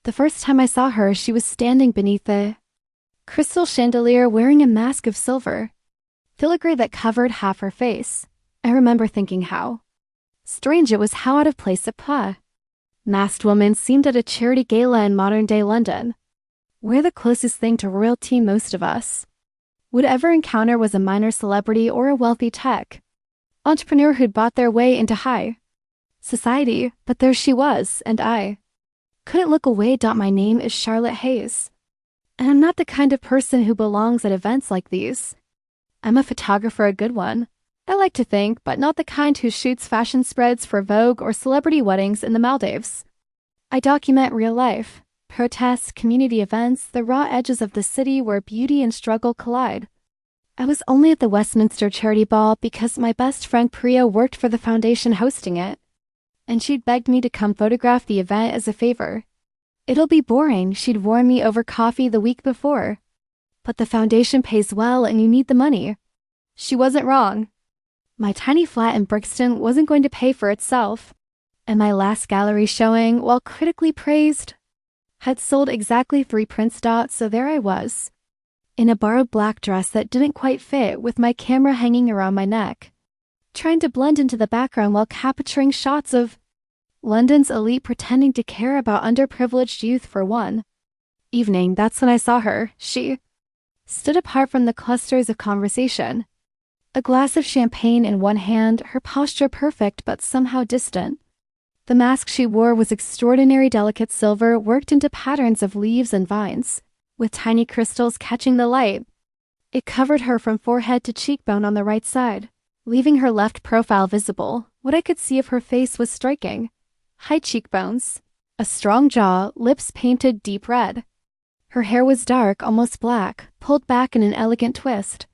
The first time I saw her, she was standing beneath the crystal chandelier wearing a mask of silver, filigree that covered half her face. I remember thinking how strange it was, how out of place a masked woman seemed at a charity gala in modern-day London. We're the closest thing to royalty most of us would ever encounter was a minor celebrity or a wealthy tech entrepreneur who'd bought their way into high society, but there she was, and I couldn't look away. My name is Charlotte Hayes, and I'm not the kind of person who belongs at events like these. I'm a photographer, a good one, I like to think, but not the kind who shoots fashion spreads for Vogue or celebrity weddings in the Maldives. I document real life, protests, community events, the raw edges of the city where beauty and struggle collide. I was only at the Westminster Charity Ball because my best friend Priya worked for the foundation hosting it, and she'd begged me to come photograph the event as a favor. It'll be boring, she'd warned me over coffee the week before. But the foundation pays well and you need the money. She wasn't wrong. My tiny flat in Brixton wasn't going to pay for itself, and my last gallery showing, while critically praised, had sold exactly 3 prints. So there I was, in a borrowed black dress that didn't quite fit, with my camera hanging around my neck, trying to blend into the background while capturing shots of London's elite pretending to care about underprivileged youth for one evening. That's when I saw her. She stood apart from the clusters of conversation, a glass of champagne in one hand, her posture perfect but somehow distant. The mask she wore was extraordinary, delicate silver worked into patterns of leaves and vines, with tiny crystals catching the light. It covered her from forehead to cheekbone on the right side, leaving her left profile visible. What I could see of her face was striking. High cheekbones, a strong jaw, lips painted deep red. Her hair was dark, almost black, pulled back in an elegant twist.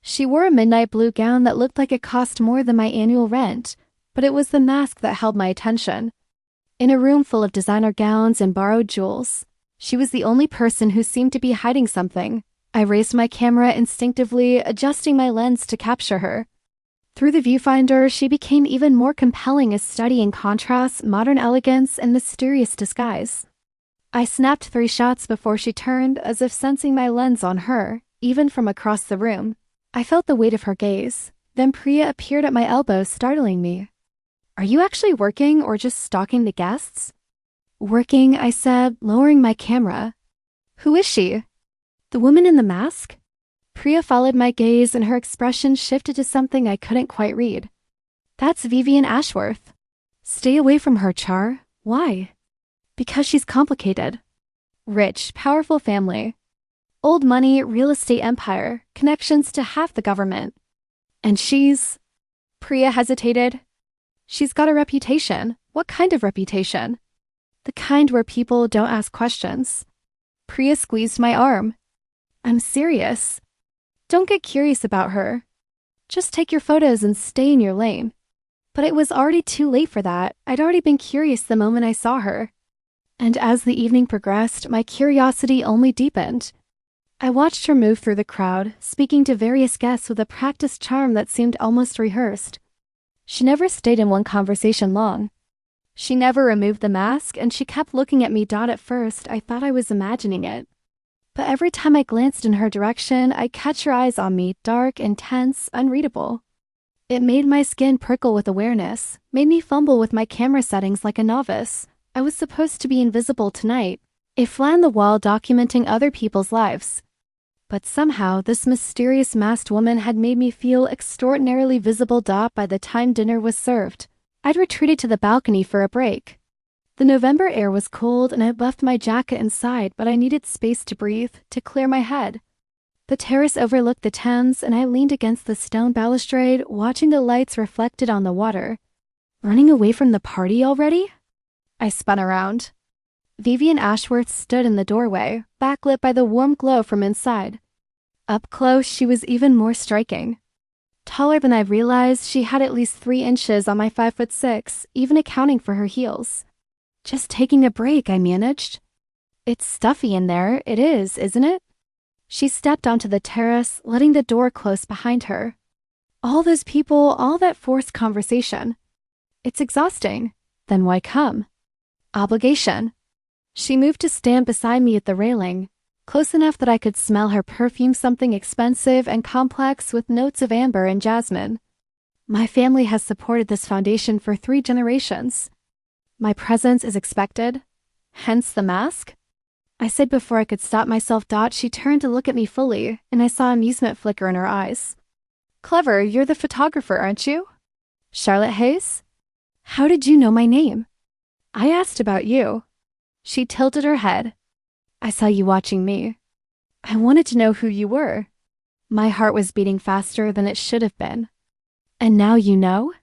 She wore a midnight blue gown that looked like it cost more than my annual rent, but it was the mask that held my attention. In a room full of designer gowns and borrowed jewels, she was the only person who seemed to be hiding something. I raised my camera instinctively, adjusting my lens to capture her. Through the viewfinder, she became even more compelling, a study in contrast, modern elegance, and mysterious disguise. I snapped 3 shots before she turned, as if sensing my lens on her, even from across the room. I felt the weight of her gaze. Then Priya appeared at my elbow, startling me. "Are you actually working or just stalking the guests?" "Working," I said, lowering my camera. "Who is she?" "The woman in the mask?" Priya followed my gaze and her expression shifted to something I couldn't quite read. "That's Vivienne Ashworth." "Stay away from her, Char." "Why?" "Because she's complicated. Rich, powerful family. Old money, real estate empire, connections to half the government. And she's..." Priya hesitated. "She's got a reputation." "What kind of reputation?" "The kind where people don't ask questions." Priya squeezed my arm. "I'm serious. Don't get curious about her. Just take your photos and stay in your lane." But it was already too late for that. I'd already been curious the moment I saw her. And as the evening progressed, my curiosity only deepened. I watched her move through the crowd, speaking to various guests with a practiced charm that seemed almost rehearsed. She never stayed in one conversation long. She never removed the mask, and she kept looking at me. At first, I thought I was imagining it. But every time I glanced in her direction, I'd catch her eyes on me, dark, intense, unreadable. It made my skin prickle with awareness, made me fumble with my camera settings like a novice. I was supposed to be invisible tonight, a fly on the wall documenting other people's lives. But somehow, this mysterious masked woman had made me feel extraordinarily visible. By the time dinner was served, I'd retreated to the balcony for a break. The November air was cold and I'd left my jacket inside, but I needed space to breathe, to clear my head. The terrace overlooked the Thames and I leaned against the stone balustrade, watching the lights reflected on the water. Running away from the party already? I spun around. Vivienne Ashworth stood in the doorway, backlit by the warm glow from inside. Up close, she was even more striking. Taller than I realized, she had at least 3 inches on my 5'6", even accounting for her heels. "Just taking a break," I managed. "It's stuffy in there. It is, isn't it?" She stepped onto the terrace, letting the door close behind her. "All those people, all that forced conversation. It's exhausting. Then why come?" "Obligation." She moved to stand beside me at the railing, close enough that I could smell her perfume, something expensive and complex with notes of amber and jasmine. My family has supported this foundation for 3 generations. My presence is expected, hence the mask. I said before I could stop myself. She turned to look at me fully, and I saw amusement flicker in her eyes. Clever, you're the photographer, aren't you? Charlotte Hayes? How did you know my name? I asked about you. She tilted her head. I saw you watching me. I wanted to know who you were. My heart was beating faster than it should have been. And now you know?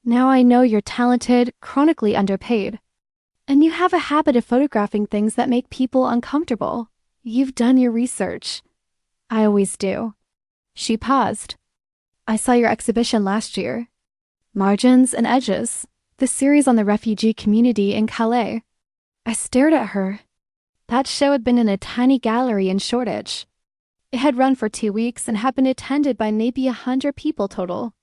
Now I know you're talented, chronically underpaid. And you have a habit of photographing things that make people uncomfortable. You've done your research. I always do. She paused. I saw your exhibition last year. Margins and Edges, the series on the refugee community in Calais. I stared at her. That show had been in a tiny gallery in Shoreditch. It had run for 2 weeks and had been attended by maybe 100 people total.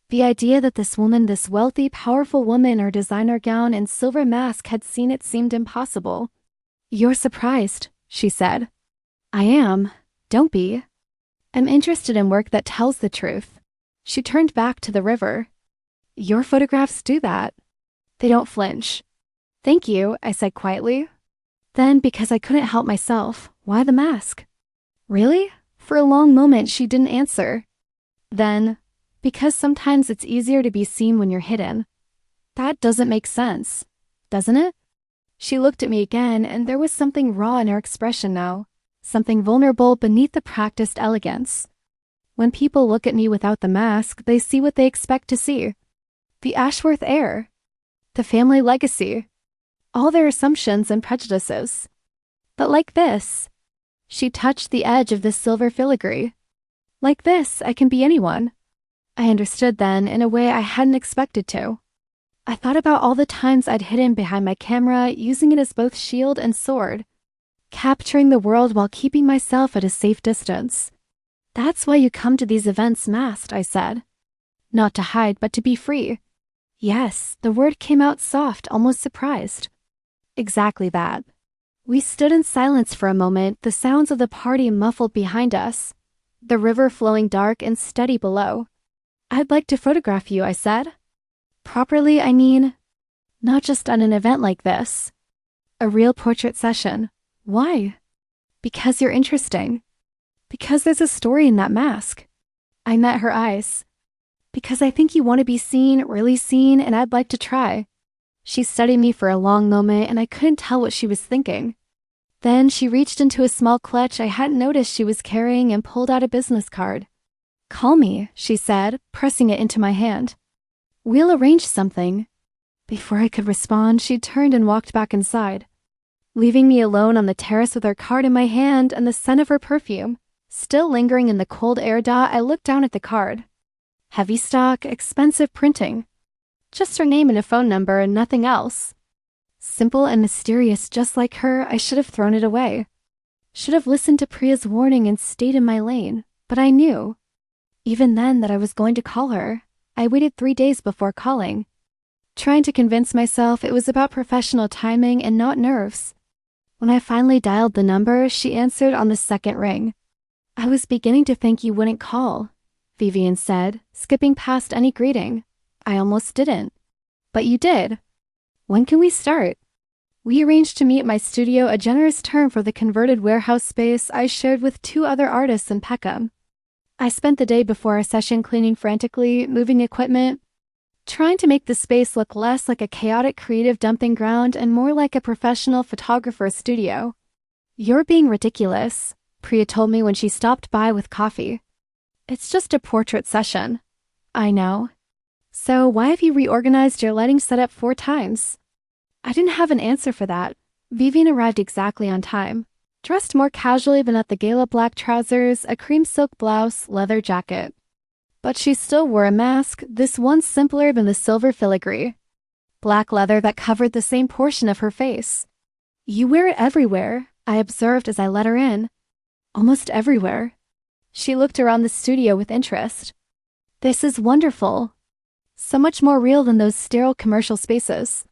The idea that this woman, this wealthy, powerful woman in her designer gown and silver mask had seen it seemed impossible. You're surprised, she said. I am. Don't be. I'm interested in work that tells the truth. She turned back to the river. Your photographs do that. They don't flinch. Thank you, I said quietly. Then, because I couldn't help myself, why the mask? Really? For a long moment, she didn't answer. Then, because sometimes it's easier to be seen when you're hidden. That doesn't make sense, doesn't it? She looked at me again, and there was something raw in her expression now, something vulnerable beneath the practiced elegance. When people look at me without the mask, they see what they expect to see. The Ashworth heir. The family legacy. All their assumptions and prejudices. But like this, she touched the edge of this silver filigree. Like this, I can be anyone. I understood then in a way I hadn't expected to. I thought about all the times I'd hidden behind my camera, using it as both shield and sword, capturing the world while keeping myself at a safe distance. That's why you come to these events masked, I said. Not to hide, but to be free. Yes, the word came out soft, almost surprised. Exactly that. We stood in silence for a moment, the sounds of the party muffled behind us, the river flowing dark and steady below. I'd like to photograph you, I said. Properly, I mean, not just at an event like this. A real portrait session. Why? Because you're interesting. Because there's a story in that mask. I met her eyes. Because I think you want to be seen, really seen, and I'd like to try. She studied me for a long moment, and I couldn't tell what she was thinking. Then she reached into a small clutch I hadn't noticed she was carrying and pulled out a business card. Call me, she said, pressing it into my hand. We'll arrange something. Before I could respond, she turned and walked back inside, leaving me alone on the terrace with her card in my hand and the scent of her perfume. Still lingering in the cold air. I looked down at the card. Heavy stock, expensive printing. Just her name and a phone number and nothing else. Simple and mysterious, just like her. I should have thrown it away. Should have listened to Priya's warning and stayed in my lane. But I knew, even then, that I was going to call her. I waited 3 days before calling, trying to convince myself it was about professional timing and not nerves. When I finally dialed the number, she answered on the second ring. I was beginning to think you wouldn't call, Vivienne said, skipping past any greeting. I almost didn't. But you did. When can we start? We arranged to meet at my studio, a generous term for the converted warehouse space I shared with 2 other artists in Peckham. I spent the day before our session cleaning frantically, moving equipment, trying to make the space look less like a chaotic creative dumping ground and more like a professional photographer's studio. You're being ridiculous, Priya told me when she stopped by with coffee. It's just a portrait session. I know. So why have you reorganized your lighting setup 4 times? I didn't have an answer for that. Vivienne arrived exactly on time, dressed more casually than at the gala, black trousers, a cream silk blouse, leather jacket. But she still wore a mask, this one simpler than the silver filigree. Black leather that covered the same portion of her face. You wear it everywhere, I observed as I let her in. Almost everywhere. She looked around the studio with interest. This is wonderful. So much more real than those sterile commercial spaces.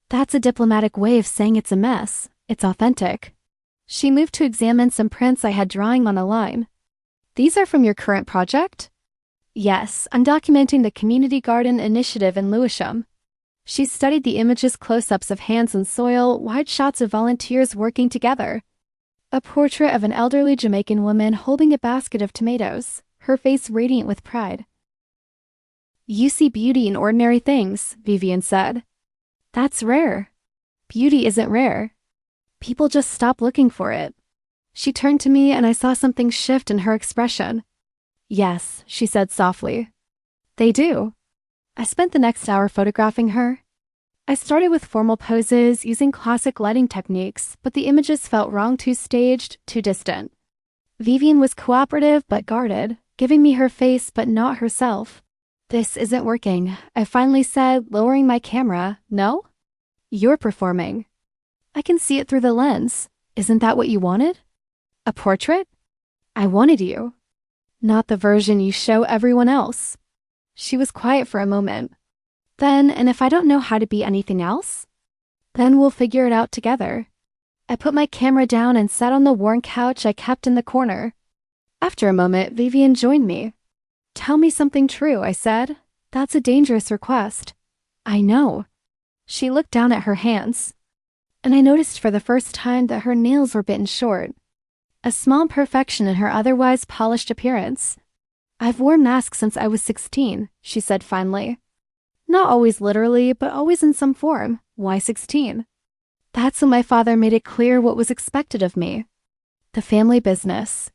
That's a diplomatic way of saying it's a mess, It's authentic. She moved to examine some prints I had drawing on a line. These are from your current project? Yes, I'm documenting the community garden initiative in Lewisham. She studied the images, close-ups of hands in soil, wide shots of volunteers working together. A portrait of an elderly Jamaican woman holding a basket of tomatoes, her face radiant with pride. You see beauty in ordinary things, Vivienne said. That's rare. Beauty isn't rare. People just stop looking for it. She turned to me and I saw something shift in her expression. Yes, she said softly. They do. I spent the next hour photographing her. I started with formal poses using classic lighting techniques, but the images felt wrong, too staged, too distant. Vivienne was cooperative but guarded, giving me her face but not herself. This isn't working, I finally said, lowering my camera. No? You're performing. I can see it through the lens. Isn't that what you wanted? A portrait? I wanted you. Not the version you show everyone else. She was quiet for a moment. Then, and if I don't know how to be anything else? Then we'll figure it out together. I put my camera down and sat on the worn couch I kept in the corner. After a moment, Vivienne joined me. Tell me something true, I said. That's a dangerous request. I know. She looked down at her hands. And I noticed for the first time that her nails were bitten short. A small imperfection in her otherwise polished appearance. I've worn masks since I was 16, she said finally. Not always literally, but always in some form. Why 16? That's when my father made it clear what was expected of me. The family business.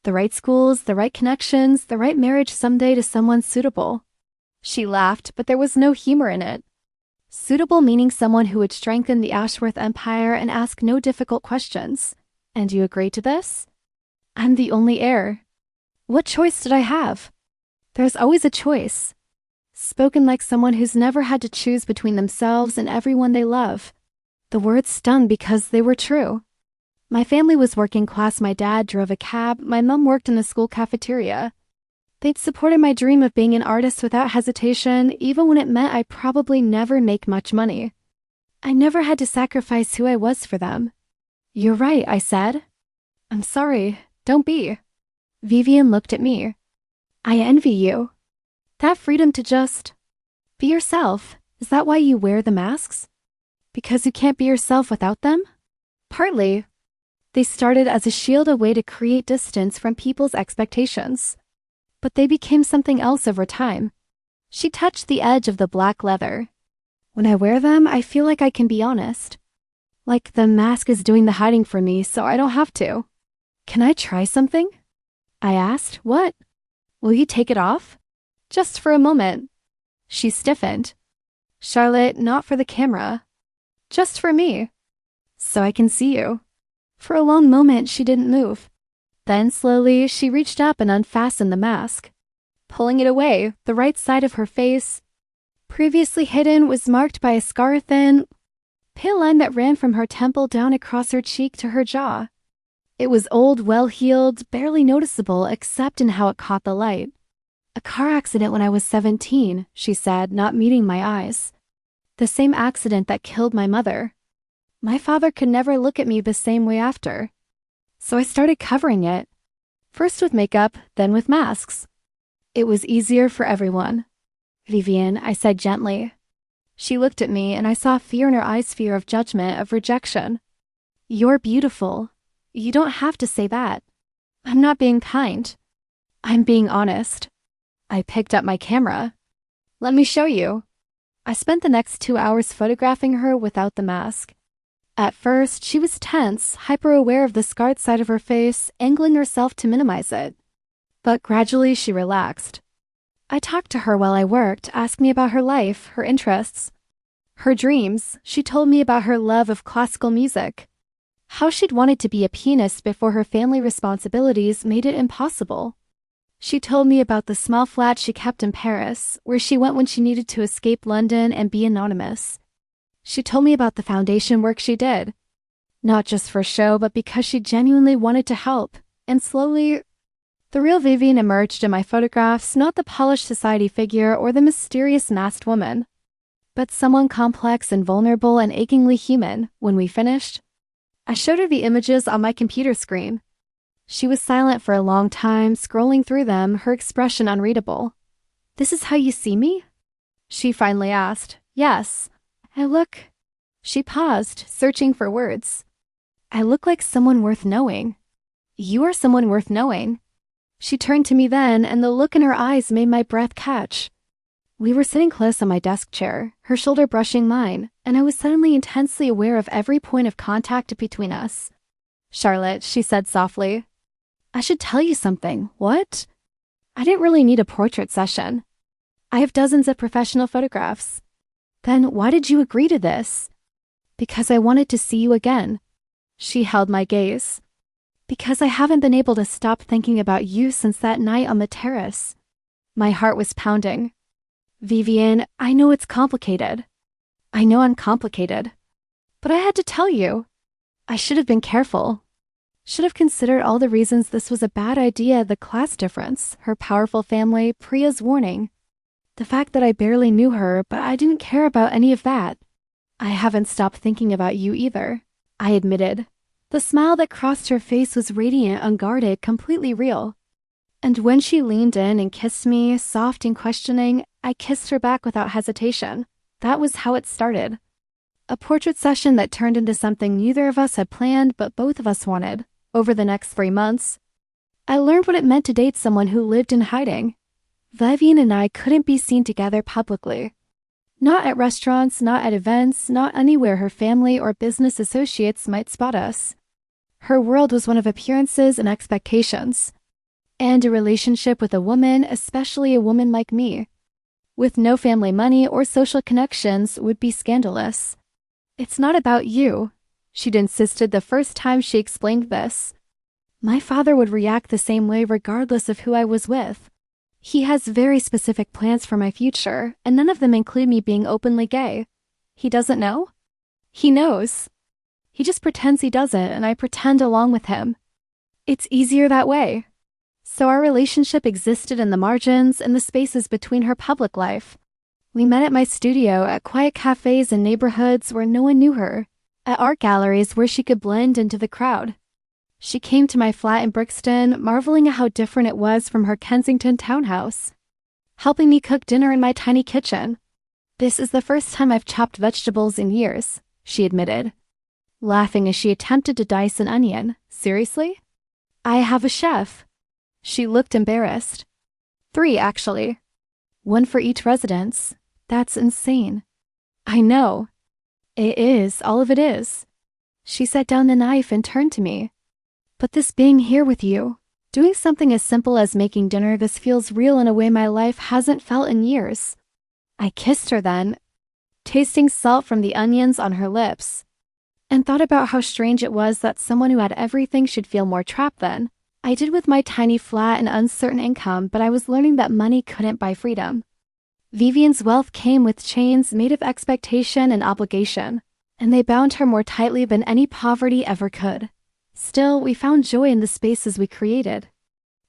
The right schools, the right connections, the right marriage someday to someone suitable. She laughed, but there was no humor in it. Suitable meaning someone who would strengthen the Ashworth empire and ask no difficult questions. And you agree to this? I'm the only heir. What choice did I have? There's always a choice. Spoken like someone who's never had to choose between themselves and everyone they love. The words stung because they were true. My family was working class. My dad drove a cab. My mom worked in the school cafeteria. They'd supported my dream of being an artist without hesitation, even when it meant I'd probably never make much money. I never had to sacrifice who I was for them. You're right, I said. I'm sorry, don't be. Vivienne looked at me. I envy you. That freedom to just be yourself, is that why you wear the masks? Because you can't be yourself without them? Partly. They started as a shield, a way to create distance from people's expectations. But they became something else over time. She touched the edge of the black leather. When I wear them, I feel like I can be honest. Like the mask is doing the hiding for me, so I don't have to. Can I try something? I asked. What? Will you take it off? Just for a moment. She stiffened. Charlotte, not for the camera. Just for me. So I can see you. For a long moment, she didn't move. Then, slowly, she reached up and unfastened the mask. Pulling it away, the right side of her face, previously hidden, was marked by a scar, thin, pale line that ran from her temple down across her cheek to her jaw. It was old, well-healed, barely noticeable except in how it caught the light. A car accident when I was 17, she said, not meeting my eyes. The same accident that killed my mother. My father could never look at me the same way after. So I started covering it. First with makeup, then with masks. It was easier for everyone. Vivienne, I said gently. She looked at me and I saw fear in her eyes, fear of judgment, of rejection. You're beautiful. You don't have to say that. I'm not being kind. I'm being honest. I picked up my camera. Let me show you. I spent the next 2 hours photographing her without the mask. At first, she was tense, hyper-aware of the scarred side of her face, angling herself to minimize it. But gradually she relaxed. I talked to her while I worked, asked me about her life, her interests, her dreams. She told me about her love of classical music, how she'd wanted to be a pianist before her family responsibilities made it impossible. She told me about the small flat she kept in Paris, where she went when she needed to escape London and be anonymous. She told me about the foundation work she did, not just for show, but because she genuinely wanted to help. And slowly, the real Vivienne emerged in my photographs, not the polished society figure or the mysterious masked woman, but someone complex and vulnerable and achingly human. When we finished, I showed her the images on my computer screen. She was silent for a long time, scrolling through them, her expression unreadable. "This is how you see me?" she finally asked. "Yes. I look..." She paused, searching for words. "I look like someone worth knowing." "You are someone worth knowing." She turned to me then, and the look in her eyes made my breath catch. We were sitting close on my desk chair, her shoulder brushing mine, and I was suddenly intensely aware of every point of contact between us. "Charlotte," she said softly, "I should tell you something." "What?" "I didn't really need a portrait session. I have dozens of professional photographs." "Then why did you agree to this?" "Because I wanted to see you again." She held my gaze. "Because I haven't been able to stop thinking about you since that night on the terrace." My heart was pounding. "Vivienne, I know it's complicated. I know I'm complicated. But I had to tell you. I should have been careful. Should have considered all the reasons this was a bad idea, the class difference, her powerful family, Priya's warning. The fact that I barely knew her, but I didn't care about any of that. I haven't stopped thinking about you either," I admitted. The smile that crossed her face was radiant, unguarded, completely real. And when she leaned in and kissed me, soft and questioning, I kissed her back without hesitation. That was how it started. A portrait session that turned into something neither of us had planned, but both of us wanted. Over the next 3 months, I learned what it meant to date someone who lived in hiding. Vivienne and I couldn't be seen together publicly. Not at restaurants, not at events, not anywhere her family or business associates might spot us. Her world was one of appearances and expectations. And a relationship with a woman, especially a woman like me, with no family money or social connections, would be scandalous. "It's not about you," she'd insisted the first time she explained this. "My father would react the same way regardless of who I was with. He has very specific plans for my future, and none of them include me being openly gay. He doesn't know? He knows. He just pretends he doesn't, and I pretend along with him. It's easier that way." So our relationship existed in the margins and the spaces between her public life. We met at my studio, at quiet cafes in neighborhoods where no one knew her, at art galleries where she could blend into the crowd. She came to my flat in Brixton, marveling at how different it was from her Kensington townhouse, helping me cook dinner in my tiny kitchen. "This is the first time I've chopped vegetables in years," she admitted, laughing as she attempted to dice an onion. "Seriously? I have a chef." She looked embarrassed. 3, actually. 1 for each residence. That's insane. I know. It is, all of it is. She set down the knife and turned to me. "But this being here with you, doing something as simple as making dinner, this feels real in a way my life hasn't felt in years." I kissed her then, tasting salt from the onions on her lips, and thought about how strange it was that someone who had everything should feel more trapped than I did with my tiny flat and uncertain income, but I was learning that money couldn't buy freedom. Vivienne's wealth came with chains made of expectation and obligation, and they bound her more tightly than any poverty ever could. Still, we found joy in the spaces we created.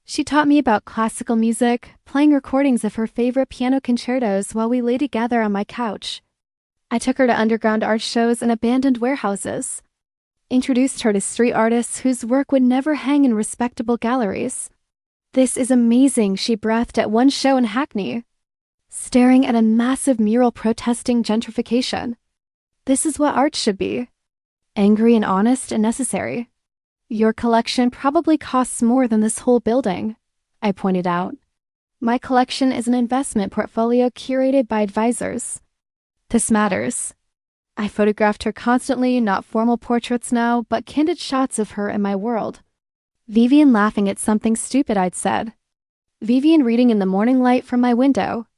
She taught me about classical music, playing recordings of her favorite piano concertos while we lay together on my couch. I took her to underground art shows and abandoned warehouses, introduced her to street artists whose work would never hang in respectable galleries. "This is amazing," she breathed at one show in Hackney, staring at a massive mural protesting gentrification. "This is what art should be. Angry and honest and necessary." "Your collection probably costs more than this whole building," I pointed out. "My collection is an investment portfolio curated by advisors." "This matters." I photographed her constantly, not formal portraits now, but candid shots of her in my world. Vivienne laughing at something stupid I'd said. Vivienne reading in the morning light from my window.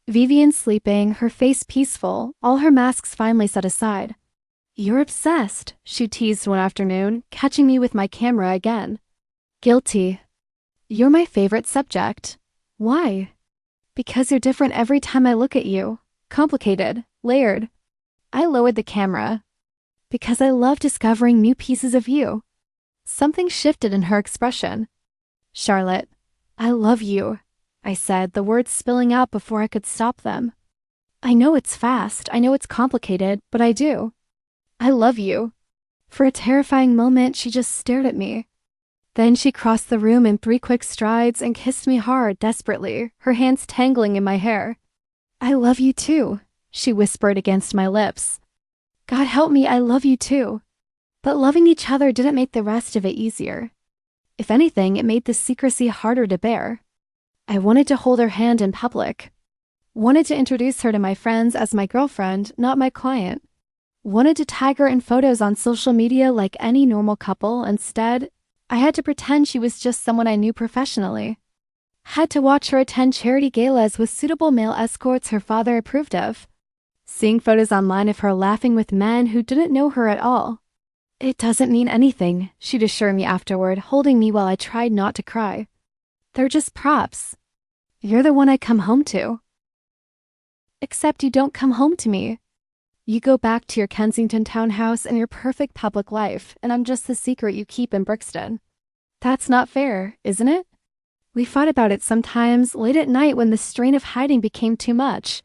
Vivienne sleeping, her face peaceful, all her masks finally set aside. "You're obsessed," she teased one afternoon, catching me with my camera again. "Guilty. You're my favorite subject." "Why?" "Because you're different every time I look at you. Complicated, layered." I lowered the camera. "Because I love discovering new pieces of you." Something shifted in her expression. "Charlotte, I love you," I said, the words spilling out before I could stop them. "I know it's fast, I know it's complicated, but I do. I love you." For a terrifying moment, she just stared at me. Then she crossed the room in 3 quick strides and kissed me hard, desperately, her hands tangling in my hair. "I love you too," she whispered against my lips. "God help me, I love you too." But loving each other didn't make the rest of it easier. If anything, it made the secrecy harder to bear. I wanted to hold her hand in public. Wanted to introduce her to my friends as my girlfriend, not my client. Wanted to tag her in photos on social media like any normal couple. Instead, I had to pretend she was just someone I knew professionally. Had to watch her attend charity galas with suitable male escorts her father approved of. Seeing photos online of her laughing with men who didn't know her at all. "It doesn't mean anything," she'd assure me afterward, holding me while I tried not to cry. "They're just props. You're the one I come home to." Except you don't come home to me. You go back to your Kensington townhouse and your perfect public life, and I'm just the secret you keep in Brixton. That's not fair, isn't it? We fought about it sometimes, late at night when the strain of hiding became too much.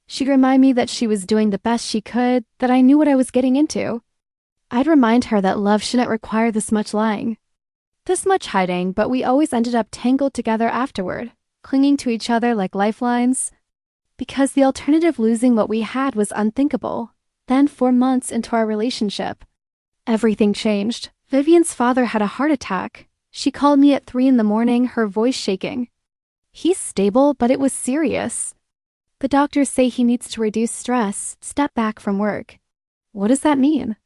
She'd remind me that she was doing the best she could, that I knew what I was getting into. I'd remind her that love shouldn't require this much lying, this much hiding, but we always ended up tangled together afterward, clinging to each other like lifelines. Because the alternative, losing what we had, was unthinkable. Then 4 months into our relationship, everything changed. Vivienne's father had a heart attack. She called me at 3 in the morning, her voice shaking. He's stable, but it was serious. The doctors say he needs to reduce stress, step back from work. What does that mean?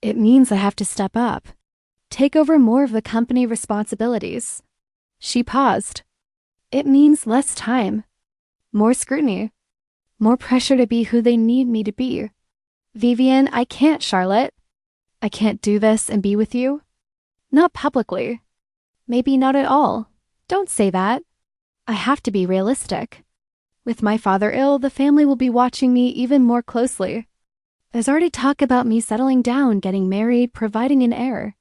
It means I have to step up, take over more of the company responsibilities. She paused. It means less time. More scrutiny. More pressure to be who they need me to be. Vivienne, I can't, Charlotte. I can't do this and be with you. Not publicly. Maybe not at all. Don't say that. I have to be realistic. With my father ill, the family will be watching me even more closely. There's already talk about me settling down, getting married, providing an heir.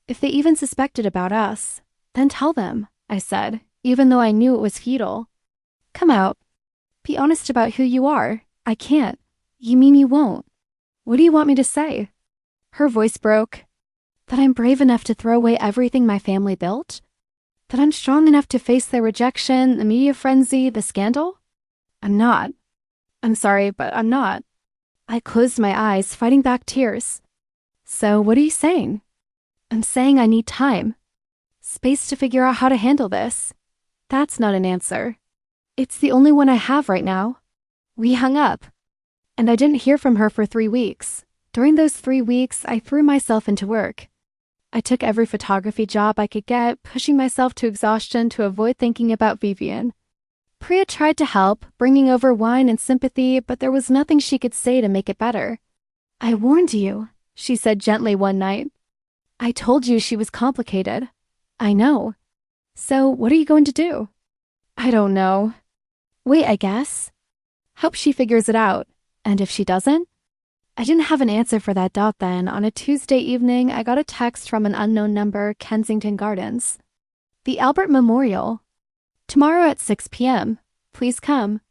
If they even suspected about us, then tell them, I said, even though I knew it was futile. Come out. Be honest about who you are. I can't. You mean you won't? What do you want me to say? Her voice broke. That I'm brave enough to throw away everything my family built? That I'm strong enough to face their rejection, the media frenzy, the scandal? I'm not. I'm sorry, but I'm not. I closed my eyes, fighting back tears. So what are you saying? I'm saying I need time. Space to figure out how to handle this. That's not an answer. It's the only one I have right now. We hung up. And I didn't hear from her for 3 weeks. During those 3 weeks, I threw myself into work. I took every photography job I could get, pushing myself to exhaustion to avoid thinking about Vivienne. Priya tried to help, bringing over wine and sympathy, but there was nothing she could say to make it better. I warned you, she said gently one night. I told you she was complicated. I know. So what are you going to do? I don't know. Wait, I guess. Hope she figures it out. And if she doesn't? I didn't have an answer for that doubt then. On a Tuesday evening, I got a text from an unknown number, Kensington Gardens. The Albert Memorial. Tomorrow at 6 p.m. Please come.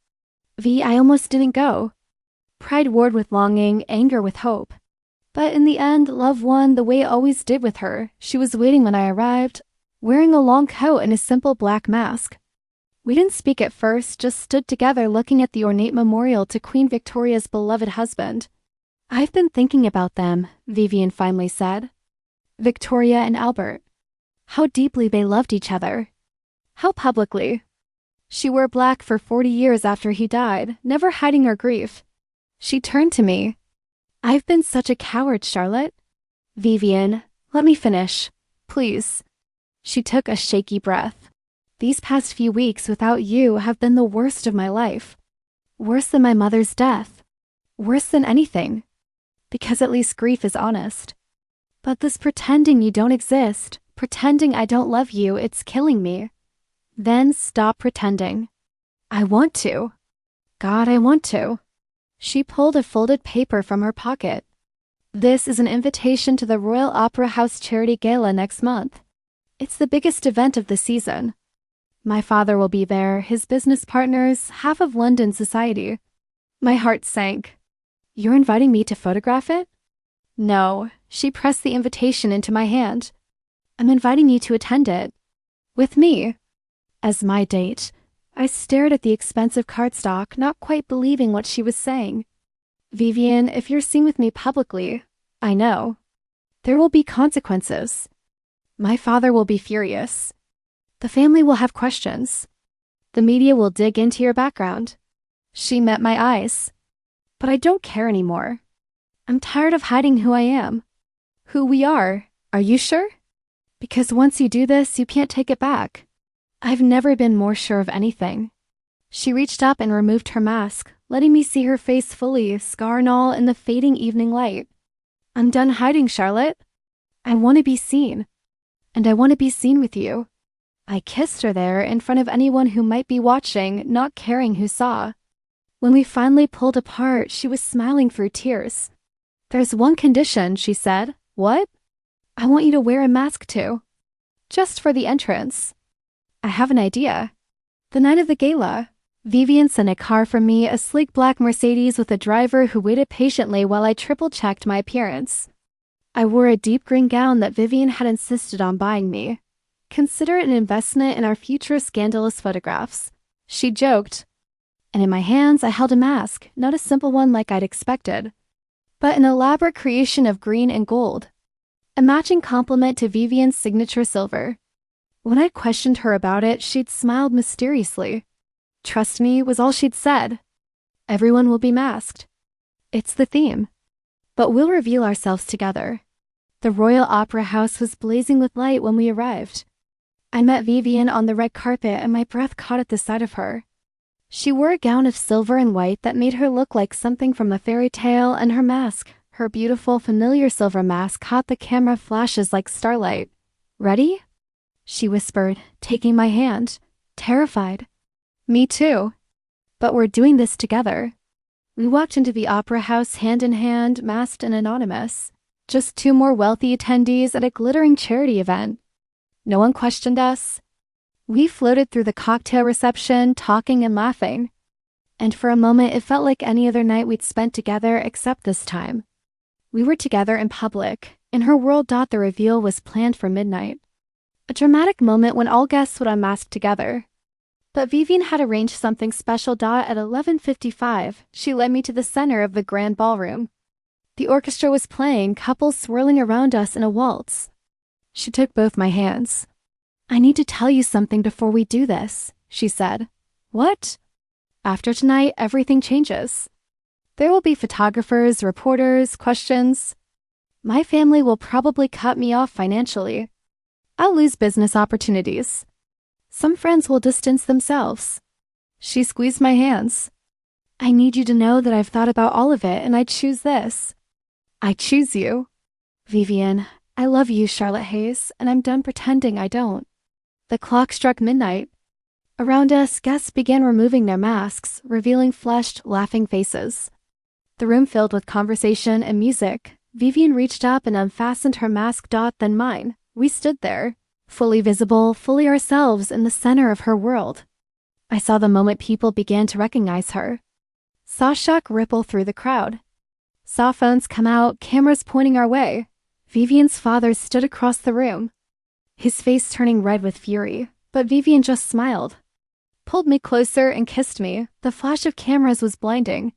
V, I almost didn't go. Pride warred with longing, anger with hope. But in the end, love won the way it always did with her. She was waiting when I arrived, wearing a long coat and a simple black mask. We didn't speak at first, just stood together looking at the ornate memorial to Queen Victoria's beloved husband. I've been thinking about them, Vivienne finally said. Victoria and Albert. How deeply they loved each other. How publicly. She wore black for 40 years after he died, never hiding her grief. She turned to me. I've been such a coward, Charlotte. Vivienne, let me finish. Please. She took a shaky breath. These past few weeks without you have been the worst of my life. Worse than my mother's death. Worse than anything. Because at least grief is honest. But this pretending you don't exist, pretending I don't love you, it's killing me. Then stop pretending. I want to. God, I want to. She pulled a folded paper from her pocket. This is an invitation to the Royal Opera House Charity Gala next month. It's the biggest event of the season. My father will be there, his business partners, half of London society. My heart sank. You're inviting me to photograph it? No, she pressed the invitation into my hand. I'm inviting you to attend it. With me. As my date. I stared at the expensive cardstock, not quite believing what she was saying. Vivienne, if you're seen with me publicly, I know. There will be consequences. My father will be furious. The family will have questions. The media will dig into your background. She met my eyes. But I don't care anymore. I'm tired of hiding who I am. Who we are. Are you sure? Because once you do this, you can't take it back. I've never been more sure of anything. She reached up and removed her mask, letting me see her face fully, scar and all, in the fading evening light. I'm done hiding, Charlotte. I want to be seen. And I want to be seen with you. I kissed her there in front of anyone who might be watching, not caring who saw. When we finally pulled apart, she was smiling through tears. There's one condition, she said. What? I want you to wear a mask too. Just for the entrance. I have an idea. The night of the gala, Vivienne sent a car for me, a sleek black Mercedes with a driver who waited patiently while I triple-checked my appearance. I wore a deep green gown that Vivienne had insisted on buying me. Consider it an investment in our future scandalous photographs. She joked. And in my hands I held a mask, not a simple one like I'd expected, but an elaborate creation of green and gold. A matching complement to Vivienne's signature silver. When I questioned her about it, she'd smiled mysteriously. Trust me was all she'd said. Everyone will be masked. It's the theme. But we'll reveal ourselves together. The Royal Opera House was blazing with light when we arrived. I met Vivienne on the red carpet and my breath caught at the sight of her. She wore a gown of silver and white that made her look like something from a fairy tale, and her mask, her beautiful familiar silver mask, caught the camera flashes like starlight. Ready? She whispered, taking my hand, terrified. Me too. But we're doing this together. We walked into the opera house hand in hand, masked and anonymous. Just two more wealthy attendees at a glittering charity event. No one questioned us. We floated through the cocktail reception, talking and laughing. And for a moment, it felt like any other night we'd spent together except this time. We were together in public. In her world, the reveal was planned for midnight. A dramatic moment when all guests would unmask together. But Vivienne had arranged something special. At 11:55, she led me to the center of the grand ballroom. The orchestra was playing, couples swirling around us in a waltz. She took both my hands. I need to tell you something before we do this, she said. What? After tonight, everything changes. There will be photographers, reporters, questions. My family will probably cut me off financially. I'll lose business opportunities. Some friends will distance themselves. She squeezed my hands. I need you to know that I've thought about all of it and I choose this. I choose you. Vivienne, I love you, Charlotte Hayes, and I'm done pretending I don't. The clock struck midnight. Around us, guests began removing their masks, revealing flushed, laughing faces. The room filled with conversation and music. Vivienne reached up and unfastened her mask. Then mine. We stood there, fully visible, fully ourselves in the center of her world. I saw the moment people began to recognize her. Saw shock ripple through the crowd. Saw phones come out, cameras pointing our way. Vivienne's father stood across the room, his face turning red with fury, but Vivienne just smiled. Pulled me closer and kissed me. The flash of cameras was blinding.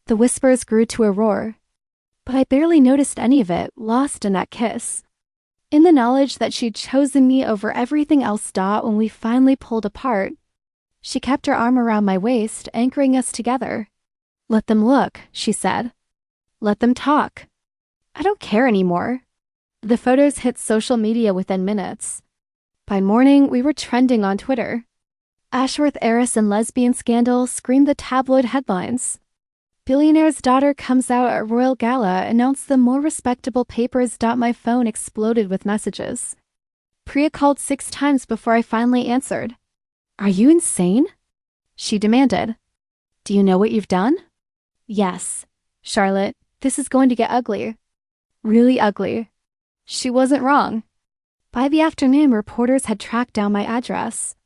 The whispers grew to a roar. But I barely noticed any of it, lost in that kiss. In the knowledge that she'd chosen me over everything else. When we finally pulled apart, she kept her arm around my waist, anchoring us together. Let them look, she said. Let them talk. I don't care anymore. The photos hit social media within minutes. By morning, we were trending on Twitter. Ashworth heiress and lesbian scandal screamed the tabloid headlines. Billionaire's daughter comes out at royal gala, announced the more respectable papers. My phone exploded with messages. Priya called 6 times before I finally answered. Are you insane? She demanded. Do you know what you've done? Yes. Charlotte, this is going to get ugly. Really ugly. She wasn't wrong. By the afternoon, reporters had tracked down my address.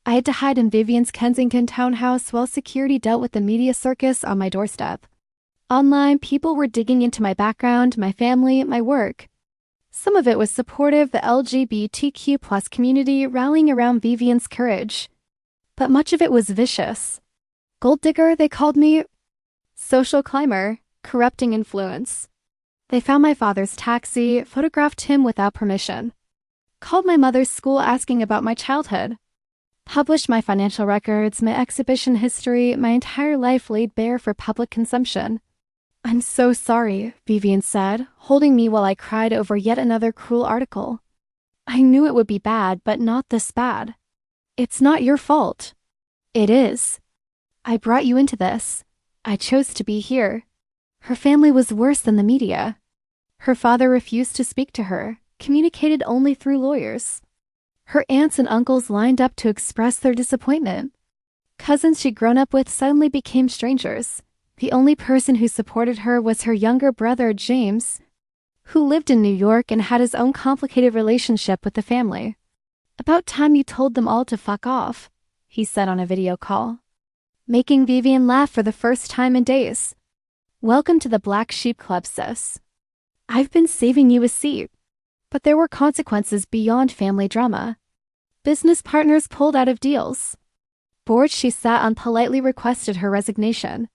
I had to hide in Vivienne's Kensington townhouse while security dealt with the media circus on my doorstep. Online, people were digging into my background, my family, my work. Some of it was supportive, the LGBTQ+ community rallying around Vivienne's courage. But much of it was vicious. Gold digger, they called me. Social climber, corrupting influence. They found my father's taxi, photographed him without permission. Called my mother's school asking about my childhood. Published my financial records, my exhibition history, my entire life laid bare for public consumption. "I'm so sorry," Vivienne said, holding me while I cried over yet another cruel article. "I knew it would be bad, but not this bad. It's not your fault." "It is. I brought you into this. I chose to be here." Her family was worse than the media. Her father refused to speak to her, communicated only through lawyers. Her aunts and uncles lined up to express their disappointment. Cousins she'd grown up with suddenly became strangers. The only person who supported her was her younger brother, James, who lived in New York and had his own complicated relationship with the family. "About time you told them all to fuck off," he said on a video call, making Vivienne laugh for the first time in days. "Welcome to the Black Sheep Club, sis. I've been saving you a seat." But there were consequences beyond family drama. Business partners pulled out of deals. Boards she sat on politely requested her resignation.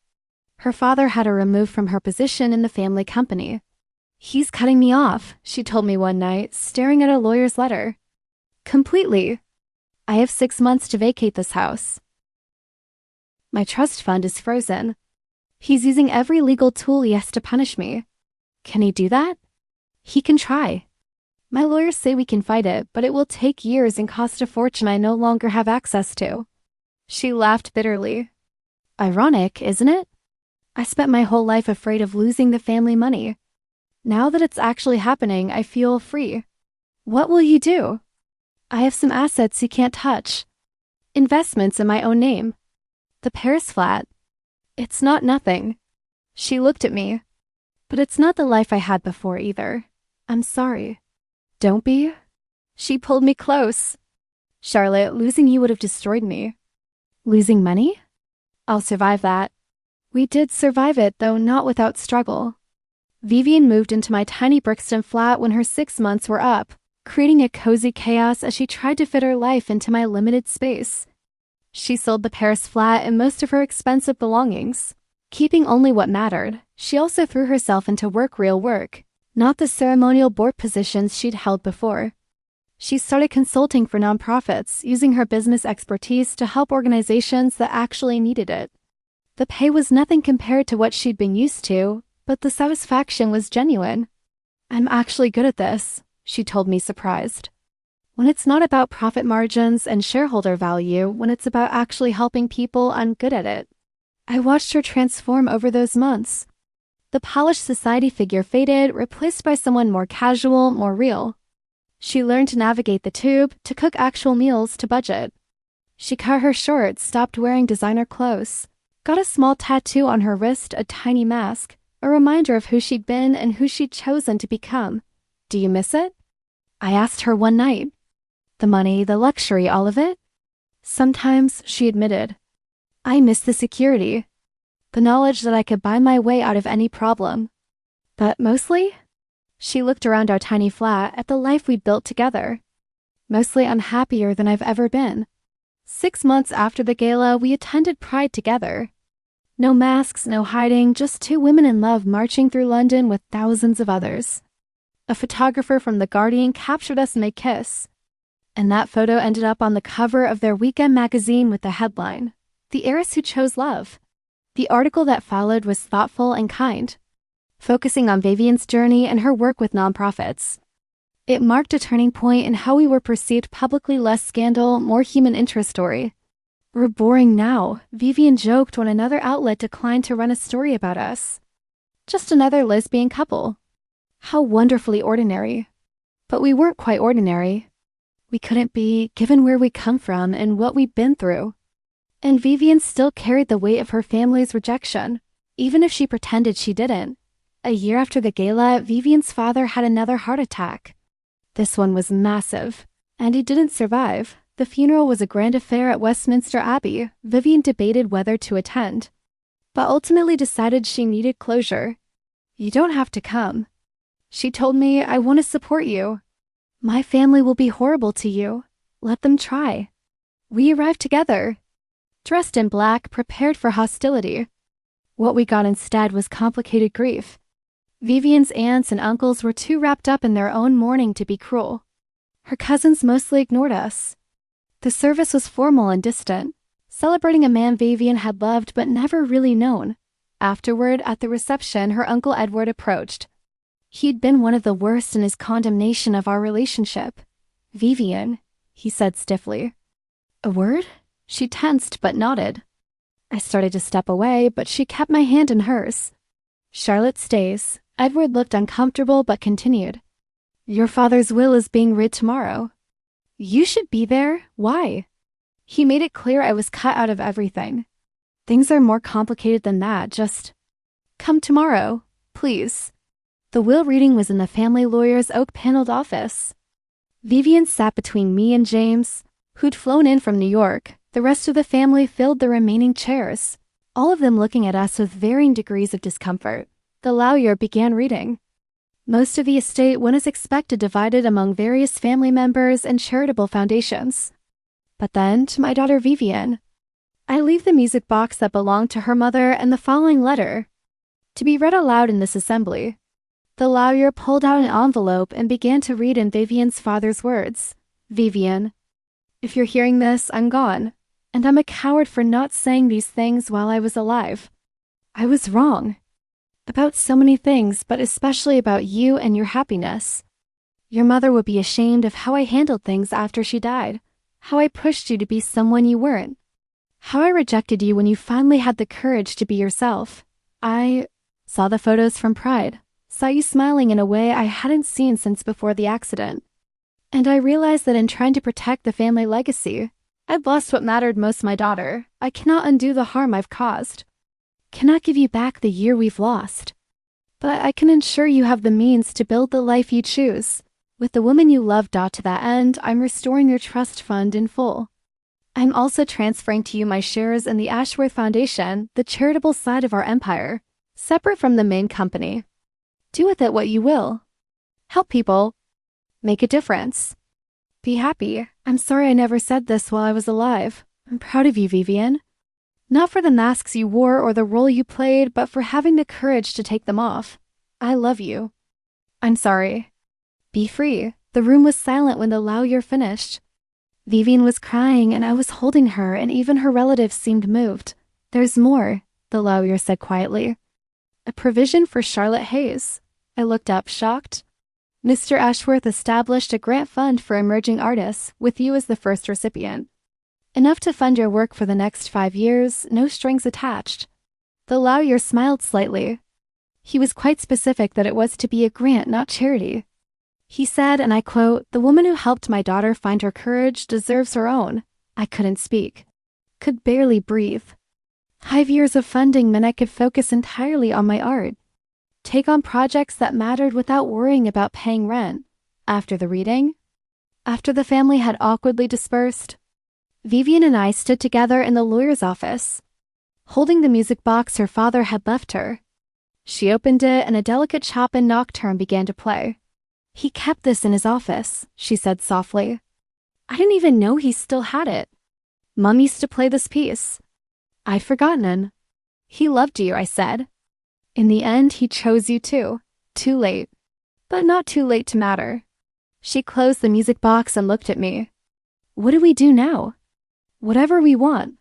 Her father had her removed from her position in the family company. "He's cutting me off," she told me one night, staring at a lawyer's letter. "Completely. I have 6 months to vacate this house. My trust fund is frozen. He's using every legal tool he has to punish me. Can he do that? He can try. My lawyers say we can fight it, but it will take years and cost a fortune I no longer have access to." She laughed bitterly. "Ironic, isn't it? I spent my whole life afraid of losing the family money. Now that it's actually happening, I feel free." "What will you do?" "I have some assets you can't touch. Investments in my own name. The Paris flat. It's not nothing." She looked at me. "But it's not the life I had before either. I'm sorry." "Don't be." She pulled me close. "Charlotte, losing you would have destroyed me." "Losing money? I'll survive that." We did survive it, though not without struggle. Vivienne moved into my tiny Brixton flat when her 6 months were up, creating a cozy chaos as she tried to fit her life into my limited space. She sold the Paris flat and most of her expensive belongings, keeping only what mattered. She also threw herself into real work, not the ceremonial board positions she'd held before. She started consulting for nonprofits, using her business expertise to help organizations that actually needed it. The pay was nothing compared to what she'd been used to, but the satisfaction was genuine. "I'm actually good at this," she told me, surprised. "When it's not about profit margins and shareholder value, when it's about actually helping people, I'm good at it." I watched her transform over those months. The polished society figure faded, replaced by someone more casual, more real. She learned to navigate the tube, to cook actual meals, to budget. She cut her short, stopped wearing designer clothes, got a small tattoo on her wrist, a tiny mask, a reminder of who she'd been and who she'd chosen to become. "Do you miss it?" I asked her one night. "The money, the luxury, all of it?" "Sometimes," she admitted. "I miss the security. The knowledge that I could buy my way out of any problem. But mostly?" She looked around our tiny flat at the life we'd built together. "Mostly I'm happier than I've ever been." 6 months after the gala, we attended Pride together. No masks, no hiding, just 2 women in love marching through London with thousands of others. A photographer from The Guardian captured us mid-kiss, and that photo ended up on the cover of their weekend magazine with the headline, "The Heiress Who Chose Love." The article that followed was thoughtful and kind, focusing on Vivienne's journey and her work with nonprofits. It marked a turning point in how we were perceived publicly, less scandal, more human interest story. "We're boring now," Vivienne joked when another outlet declined to run a story about us. "Just another lesbian couple. How wonderfully ordinary." But we weren't quite ordinary. We couldn't be, given where we come from and what we'd been through. And Vivienne still carried the weight of her family's rejection, even if she pretended she didn't. A year after the gala, Vivienne's father had another heart attack. This one was massive, and he didn't survive. The funeral was a grand affair at Westminster Abbey. Vivienne debated whether to attend. but ultimately decided she needed closure. "You don't have to come." She told me, "I want to support you. My family will be horrible to you. Let them try." We arrived together, dressed in black, prepared for hostility. What we got instead was complicated grief. Vivienne's aunts and uncles were too wrapped up in their own mourning to be cruel. Her cousins mostly ignored us. The service was formal and distant, celebrating a man Vivienne had loved but never really known. Afterward, at the reception, her Uncle Edward approached. He'd been one of the worst in his condemnation of our relationship. "Vivienne," he said stiffly. "A word?" She tensed but nodded. I started to step away, but she kept my hand in hers. "Charlotte stays." Edward looked uncomfortable but continued. "Your father's will is being read tomorrow. You should be there. Why?" He made it clear I was cut out of everything. "Things are more complicated than that. Just come tomorrow, please." The will reading was in the family lawyer's oak-paneled office. Vivienne sat between me and James, who'd flown in from New York. The rest of the family filled the remaining chairs, all of them looking at us with varying degrees of discomfort. The lawyer began reading. Most of the estate went as expected, divided among various family members and charitable foundations. But then, to my daughter Vivienne, I leave the music box that belonged to her mother and the following letter, to be read aloud in this assembly. The lawyer pulled out an envelope and began to read in Vivienne's father's words. "Vivienne, if you're hearing this, I'm gone, and I'm a coward for not saying these things while I was alive. I was wrong. About so many things, but especially about you and your happiness. Your mother would be ashamed of how I handled things after she died, how I pushed you to be someone you weren't, how I rejected you when you finally had the courage to be yourself. I saw the photos from Pride, saw you smiling in a way I hadn't seen since before the accident. And I realized that in trying to protect the family legacy, I'd lost what mattered most, my daughter. I cannot undo the harm I've caused. Cannot give you back the year we've lost. But I can ensure you have the means to build the life you choose. With the woman you love. To that end, I'm restoring your trust fund in full. I'm also transferring to you my shares in the Ashworth Foundation, the charitable side of our empire, separate from the main company. Do with it what you will. Help people. Make a difference. Be happy. I'm sorry I never said this while I was alive. I'm proud of you, Vivienne. Not for the masks you wore or the role you played, but for having the courage to take them off. I love you. I'm sorry. Be free." The room was silent when the lawyer finished. Vivienne was crying and I was holding her, and even her relatives seemed moved. "There's more," the lawyer said quietly. "A provision for Charlotte Hayes." I looked up, shocked. "Mr. Ashworth established a grant fund for emerging artists, with you as the first recipient. Enough to fund your work for the next 5 years, no strings attached." The lawyer smiled slightly. He was quite specific that it was to be a grant, not charity. He said, and I quote, "The woman who helped my daughter find her courage deserves her own." I couldn't speak. Could barely breathe. 5 years of funding meant I could focus entirely on my art. Take on projects that mattered without worrying about paying rent. After the reading, after the family had awkwardly dispersed, Vivienne and I stood together in the lawyer's office, holding the music box her father had left her. She opened it and a delicate Chopin nocturne began to play. "He kept this in his office," she said softly. "I didn't even know he still had it. Mom used to play this piece. I'd forgotten." "He loved you," I said. "In the end, he chose you too. Too late. But not too late to matter." She closed the music box and looked at me. "What do we do now?" "Whatever we want.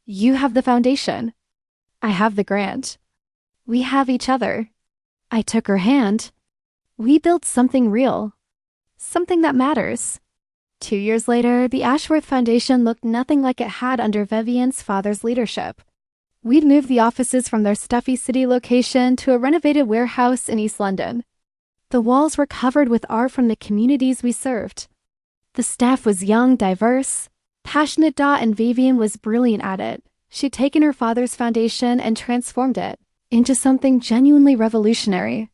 You have the foundation. I have the grant. We have each other." I took her hand. We built something real. Something that matters. 2 years later, the Ashworth Foundation looked nothing like it had under Vivienne's father's leadership. We'd moved the offices from their stuffy city location to a renovated warehouse in East London. The walls were covered with art from the communities we served. The staff was young, diverse, passionate. And Vivienne was brilliant at it. She'd taken her father's foundation and transformed it into something genuinely revolutionary.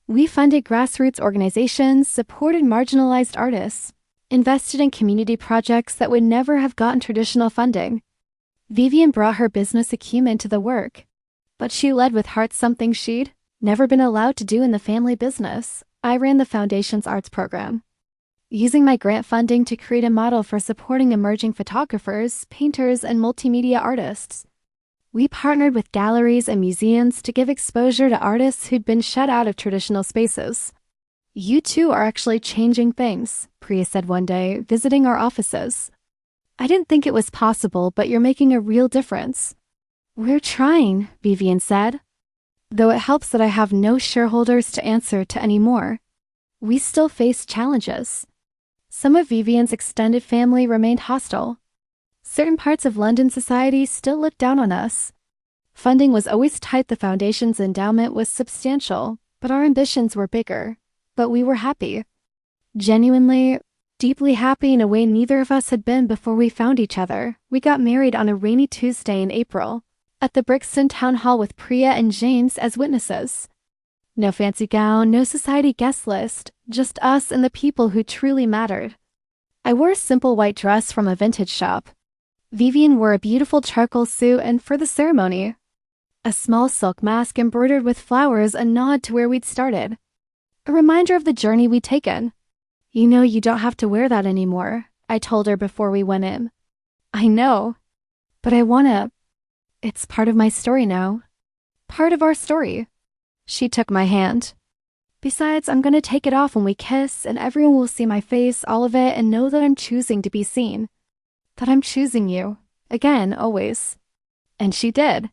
We funded grassroots organizations, supported marginalized artists, invested in community projects that would never have gotten traditional funding. Vivienne brought her business acumen to the work. But she led with heart, something she'd never been allowed to do in the family business. I ran the foundation's arts program, using my grant funding to create a model for supporting emerging photographers, painters, and multimedia artists. We partnered with galleries and museums to give exposure to artists who'd been shut out of traditional spaces. You too are actually changing things, Priya said one day, visiting our offices. I didn't think it was possible, but you're making a real difference. We're trying, Vivienne said. Though it helps that I have no shareholders to answer to anymore. We still face challenges. Some of Vivienne's extended family remained hostile. Certain parts of London society still looked down on us. Funding was always tight. The foundation's endowment was substantial, but our ambitions were bigger. But we were happy. Genuinely, deeply happy in a way neither of us had been before we found each other. We got married on a rainy Tuesday in April, at the Brixton Town Hall with Priya and James as witnesses. No fancy gown, no society guest list, just us and the people who truly mattered. I wore a simple white dress from a vintage shop. Vivienne wore a beautiful charcoal suit, and for the ceremony, a small silk mask embroidered with flowers, a nod to where we'd started. A reminder of the journey we'd taken. You know, you don't have to wear that anymore, I told her before we went in. I know, but I wanna. It's part of my story now. Part of our story. She took my hand. Besides, I'm gonna take it off when we kiss, and everyone will see my face, all of it, and know that I'm choosing to be seen. That I'm choosing you. Again, always. And she did.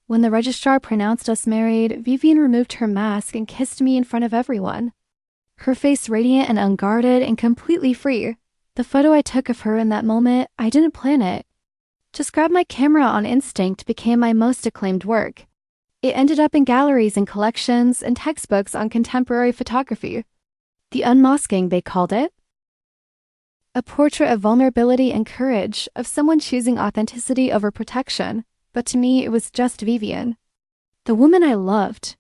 When the registrar pronounced us married, Vivienne removed her mask and kissed me in front of everyone. Her face radiant and unguarded and completely free. The photo I took of her in that moment, I didn't plan it. Just grabbed my camera on instinct, became my most acclaimed work. It ended up in galleries and collections and textbooks on contemporary photography. The unmasking, they called it. A portrait of vulnerability and courage, of someone choosing authenticity over protection. But to me, it was just Vivienne. The woman I loved.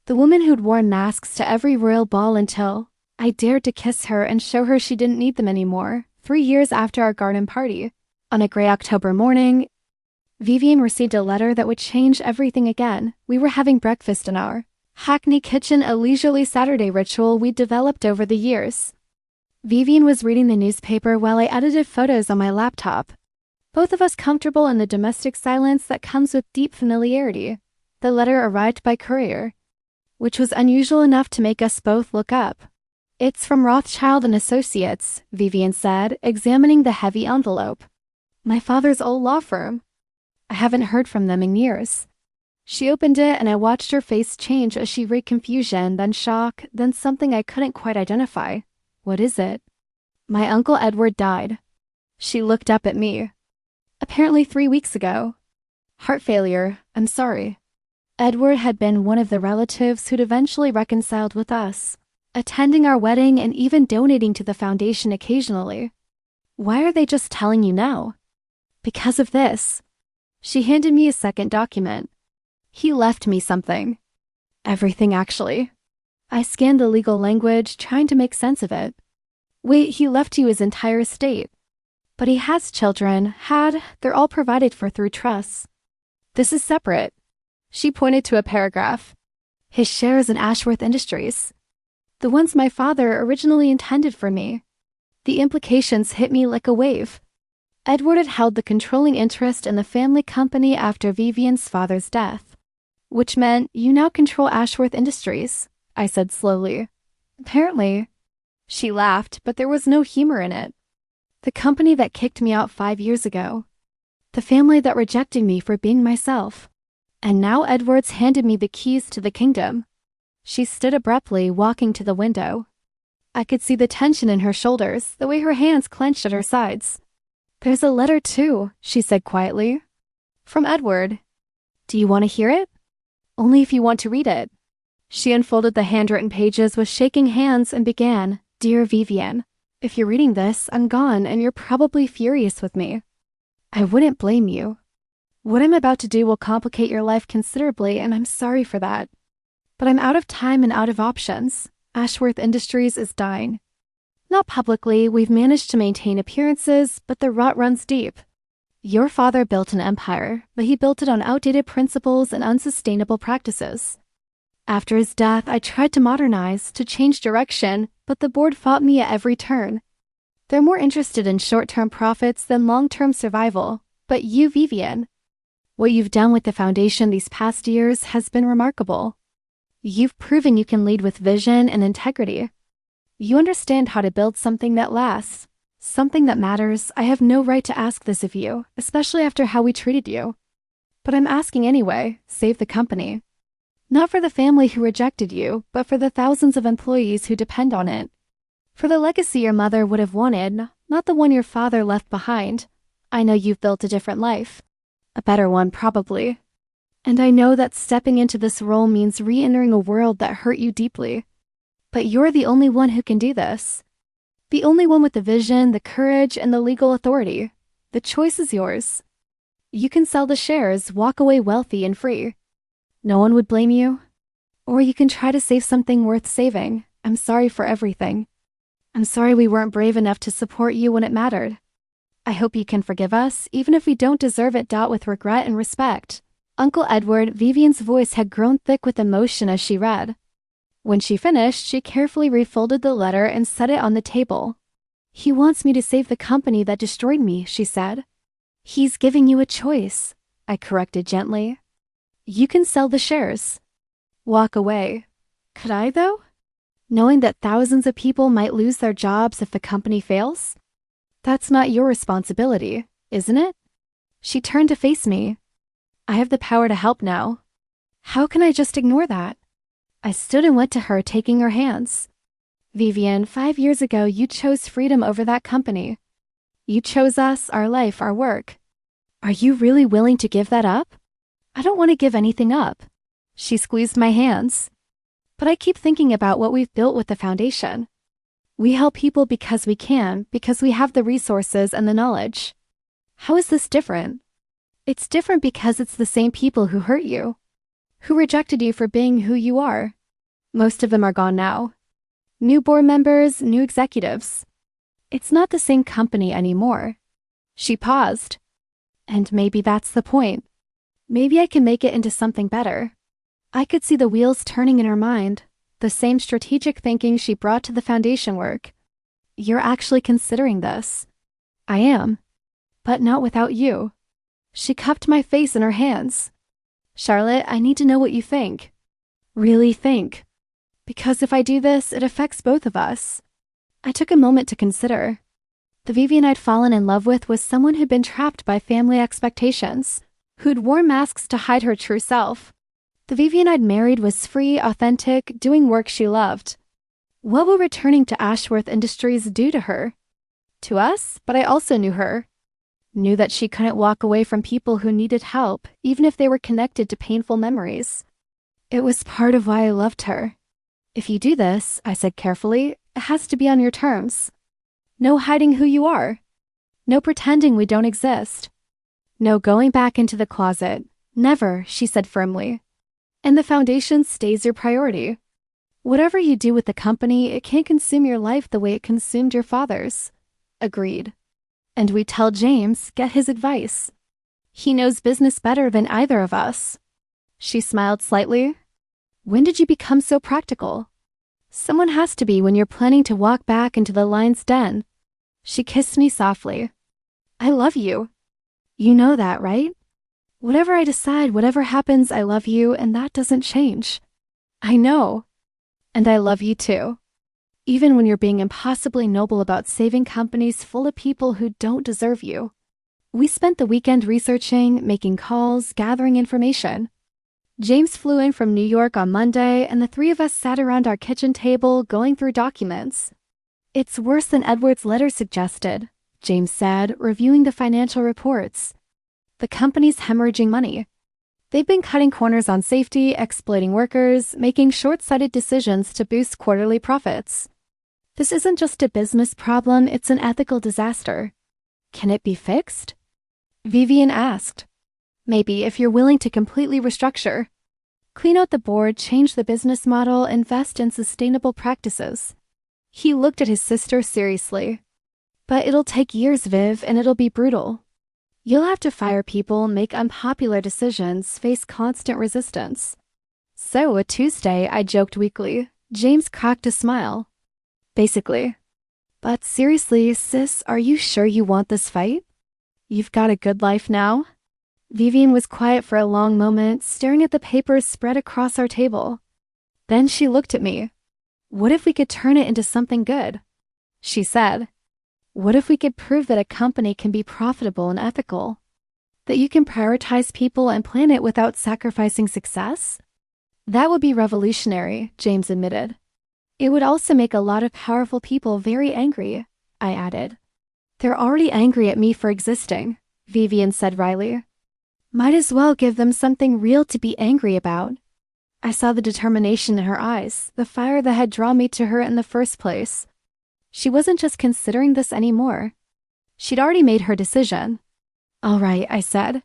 The woman who'd worn masks to every royal ball until I dared to kiss her and show her she didn't need them anymore, 3 years after our garden party. On a gray October morning, Vivienne received a letter that would change everything again. We were having breakfast in our Hackney kitchen, a leisurely Saturday ritual we'd developed over the years. Vivienne was reading the newspaper while I edited photos on my laptop. Both of us comfortable in the domestic silence that comes with deep familiarity. The letter arrived by courier, which was unusual enough to make us both look up. It's from Rothschild and Associates, Vivienne said, examining the heavy envelope. My father's old law firm. I haven't heard from them in years. She opened it and I watched her face change as she read confusion, then shock, then something I couldn't quite identify. What is it? My Uncle Edward died. She looked up at me. Apparently 3 weeks ago. Heart failure, I'm sorry. Edward had been one of the relatives who'd eventually reconciled with us, attending our wedding and even donating to the foundation occasionally. Why are they just telling you now? Because of this. She handed me a second document. He left me something. Everything, actually. I scanned the legal language, trying to make sense of it. Wait, he left you his entire estate. But he has children, they're all provided for through trusts. This is separate. She pointed to a paragraph. His shares in Ashworth Industries. The ones my father originally intended for me. The implications hit me like a wave. Edward had held the controlling interest in the family company after Vivienne's father's death, which meant you now control Ashworth Industries, I said slowly. Apparently. She laughed, but there was no humor in it. The company that kicked me out 5 years ago. The family that rejected me for being myself. And now Edward's handed me the keys to the kingdom. She stood abruptly, walking to the window. I could see the tension in her shoulders, the way her hands clenched at her sides. There's a letter too, she said quietly. From Edward. Do you want to hear it? Only if you want to read it. She unfolded the handwritten pages with shaking hands and began, Dear Vivienne, if you're reading this, I'm gone and you're probably furious with me. I wouldn't blame you. What I'm about to do will complicate your life considerably, and I'm sorry for that. But I'm out of time and out of options. Ashworth Industries is dying. Not publicly, we've managed to maintain appearances, but the rot runs deep. Your father built an empire, but he built it on outdated principles and unsustainable practices. After his death, I tried to modernize, to change direction, but the board fought me at every turn. They're more interested in short-term profits than long-term survival. But you, Vivienne, what you've done with the foundation these past years has been remarkable. You've proven you can lead with vision and integrity. You understand how to build something that lasts, something that matters. I have no right to ask this of you, especially after how we treated you. But I'm asking anyway, save the company. Not for the family who rejected you, but for the thousands of employees who depend on it. For the legacy your mother would have wanted, not the one your father left behind. I know you've built a different life. A better one, probably. And I know that stepping into this role means re-entering a world that hurt you deeply. But you're the only one who can do this. The only one with the vision, the courage, and the legal authority. The choice is yours. You can sell the shares, walk away wealthy and free. No one would blame you. Or you can try to save something worth saving. I'm sorry for everything. I'm sorry we weren't brave enough to support you when it mattered. I hope you can forgive us, even if we don't deserve it. With regret and respect. Uncle Edward. Vivienne's voice had grown thick with emotion as she read. When she finished, she carefully refolded the letter and set it on the table. He wants me to save the company that destroyed me, she said. He's giving you a choice, I corrected gently. You can sell the shares. Walk away. Could I, though? Knowing that thousands of people might lose their jobs if the company fails? That's not your responsibility, isn't it? She turned to face me. I have the power to help now. How can I just ignore that? I stood and went to her, taking her hands. Vivienne, 5 years ago you chose freedom over that company. You chose us, our life, our work. Are you really willing to give that up? I don't want to give anything up. She squeezed my hands. But I keep thinking about what we've built with the foundation. We help people because we can, because we have the resources and the knowledge. How is this different? It's different because it's the same people who hurt you, who rejected you for being who you are. Most of them are gone now. New board members, new executives. It's not the same company anymore. She paused. And maybe that's the point. Maybe I can make it into something better. I could see the wheels turning in her mind, the same strategic thinking she brought to the foundation work. You're actually considering this. I am. But not without you. She cupped my face in her hands. Charlotte, I need to know what you think. Really think. Because if I do this, it affects both of us. I took a moment to consider. The Vivienne I'd fallen in love with was someone who'd been trapped by family expectations, who'd worn masks to hide her true self. The Vivienne I'd married was free, authentic, doing work she loved. What will returning to Ashworth Industries do to her? To us, but I also knew her. Knew that she couldn't walk away from people who needed help, even if they were connected to painful memories. It was part of why I loved her. If you do this, I said carefully, it has to be on your terms. No hiding who you are. No pretending we don't exist. No going back into the closet. Never, she said firmly. And the foundation stays your priority. Whatever you do with the company, it can't consume your life the way it consumed your father's. Agreed. And we tell James, get his advice. He knows business better than either of us. She smiled slightly. When did you become so practical? Someone has to be when you're planning to walk back into the lion's den. She kissed me softly. I love you. You know that, right? Whatever I decide, whatever happens, I love you, and that doesn't change. I know. And I love you too. Even when you're being impossibly noble about saving companies full of people who don't deserve you. We spent the weekend researching, making calls, gathering information. James flew in from New York on Monday, and the three of us sat around our kitchen table going through documents. It's worse than Edward's letter suggested, James said, reviewing the financial reports. The company's hemorrhaging money. They've been cutting corners on safety, exploiting workers, making short-sighted decisions to boost quarterly profits. This isn't just a business problem, it's an ethical disaster. Can it be fixed? Vivienne asked. Maybe if you're willing to completely restructure. Clean out the board, change the business model, invest in sustainable practices. He looked at his sister seriously. But it'll take years, Viv, and it'll be brutal. You'll have to fire people, make unpopular decisions, face constant resistance. So, a Tuesday, I joked weakly. James cracked a smile. Basically. But seriously, sis, are you sure you want this fight? You've got a good life now? Vivienne was quiet for a long moment, staring at the papers spread across our table. Then she looked at me. What if we could turn it into something good? She said. What if we could prove that a company can be profitable and ethical? That you can prioritize people and planet without sacrificing success? That would be revolutionary, James admitted. It would also make a lot of powerful people very angry, I added. They're already angry at me for existing, Vivienne said wryly. Might as well give them something real to be angry about. I saw the determination in her eyes, the fire that had drawn me to her in the first place. She wasn't just considering this anymore. She'd already made her decision. All right, I said.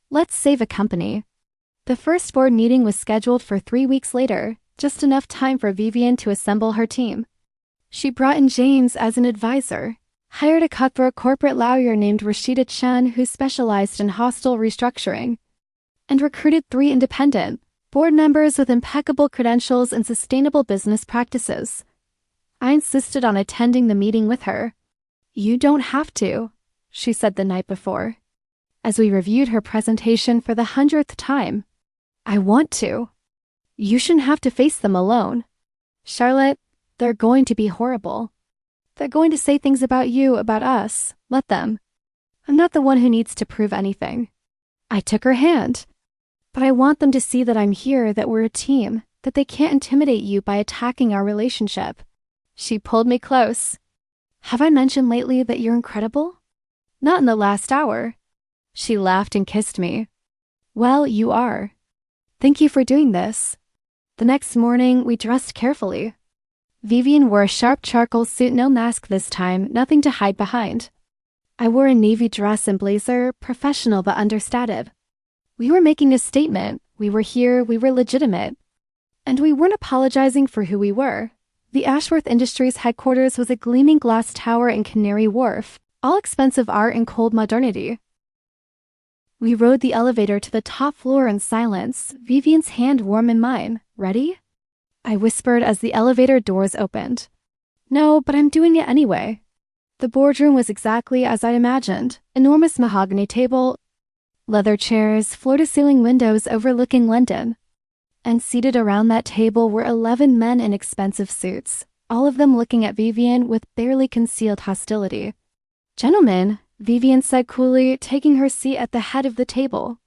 Let's save a company. The first board meeting was scheduled for 3 weeks later, just enough time for Vivienne to assemble her team. She brought in James as an advisor, hired a cutthroat corporate lawyer named Rashida Chen who specialized in hostile restructuring, and recruited 3 independent board members with impeccable credentials and sustainable business practices. I insisted on attending the meeting with her. You don't have to, she said the night before, as we reviewed her presentation for the 100th time. I want to. You shouldn't have to face them alone. Charlotte, they're going to be horrible. They're going to say things about you, about us. Let them. I'm not the one who needs to prove anything. I took her hand. But I want them to see that I'm here, that we're a team, that they can't intimidate you by attacking our relationship. She pulled me close. Have I mentioned lately that you're incredible? Not in the last hour. She laughed and kissed me. Well, you are. Thank you for doing this. The next morning, we dressed carefully. Vivienne wore a sharp charcoal suit, no mask this time, nothing to hide behind. I wore a navy dress and blazer, professional but understated. We were making a statement. We were here, we were legitimate. And we weren't apologizing for who we were. The Ashworth Industries headquarters was a gleaming glass tower in Canary Wharf, all expensive art and cold modernity. We rode the elevator to the top floor in silence, Vivienne's hand warm in mine. Ready? I whispered as the elevator doors opened. No, but I'm doing it anyway. The boardroom was exactly as I'd imagined. Enormous mahogany table, leather chairs, floor-to-ceiling windows overlooking London. And seated around that table were 11 men in expensive suits, all of them looking at Vivienne with barely concealed hostility. Gentlemen, Vivienne said coolly, taking her seat at the head of the table.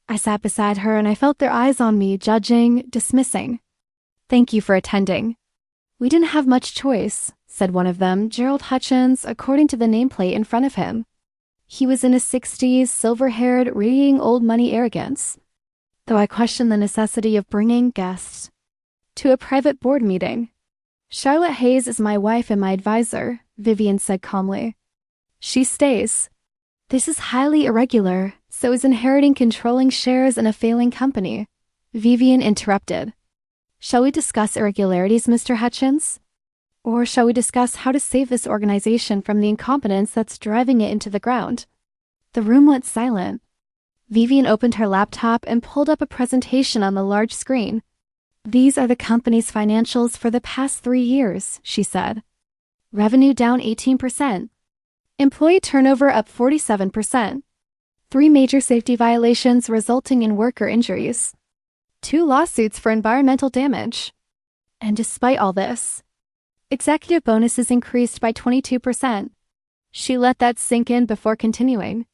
I sat beside her and I felt their eyes on me, judging, dismissing. Thank you for attending. We didn't have much choice, said one of them, Gerald Hutchins, according to the nameplate in front of him. He was in his 60s, silver-haired, radiating old money arrogance. Though I questioned the necessity of bringing guests to a private board meeting. Charlotte Hayes is my wife and my advisor, Vivienne said calmly. She stays. This is highly irregular, so is inheriting controlling shares in a failing company. Vivienne interrupted. Shall we discuss irregularities, Mr. Hutchins? Or shall we discuss how to save this organization from the incompetence that's driving it into the ground? The room went silent. Vivienne opened her laptop and pulled up a presentation on the large screen. These are the company's financials for the past 3 years, she said. Revenue down 18%. Employee turnover up 47%. 3 major safety violations resulting in worker injuries. 2 lawsuits for environmental damage. And despite all this, executive bonuses increased by 22%. She let that sink in before continuing.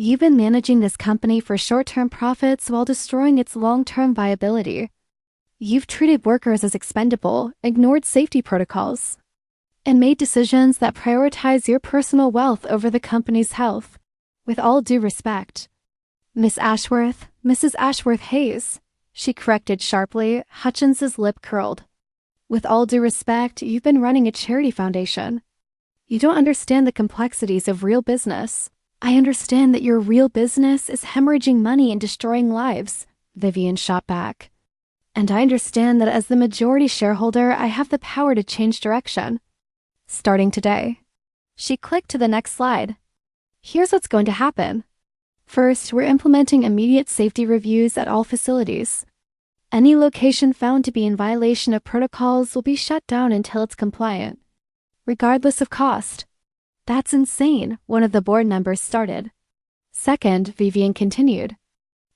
You've been managing this company for short-term profits while destroying its long-term viability. You've treated workers as expendable, ignored safety protocols, and made decisions that prioritize your personal wealth over the company's health. With all due respect. Miss Ashworth, Mrs. Ashworth Hayes, she corrected sharply, Hutchins's lip curled. With all due respect, you've been running a charity foundation. You don't understand the complexities of real business. I understand that your real business is hemorrhaging money and destroying lives, Vivienne shot back. And I understand that as the majority shareholder, I have the power to change direction. Starting today. She clicked to the next slide. Here's what's going to happen. First, we're implementing immediate safety reviews at all facilities. Any location found to be in violation of protocols will be shut down until it's compliant, regardless of cost. That's insane, one of the board members started. Second, Vivienne continued.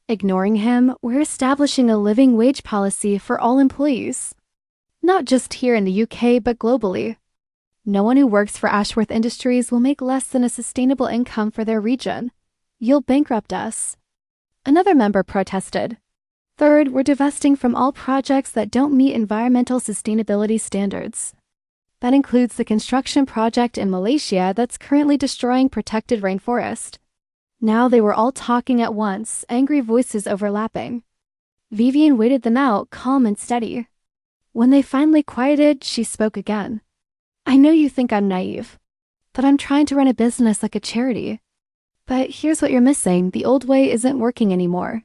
Ignoring him, we're establishing a living wage policy for all employees. Not just here in the UK, but globally. No one who works for Ashworth Industries will make less than a sustainable income for their region. You'll bankrupt us. Another member protested. Third, we're divesting from all projects that don't meet environmental sustainability standards. That includes the construction project in Malaysia that's currently destroying protected rainforest. Now they were all talking at once, angry voices overlapping. Vivienne waited them out, calm and steady. When they finally quieted, she spoke again. I know you think I'm naive, that I'm trying to run a business like a charity. But here's what you're missing. The old way isn't working anymore.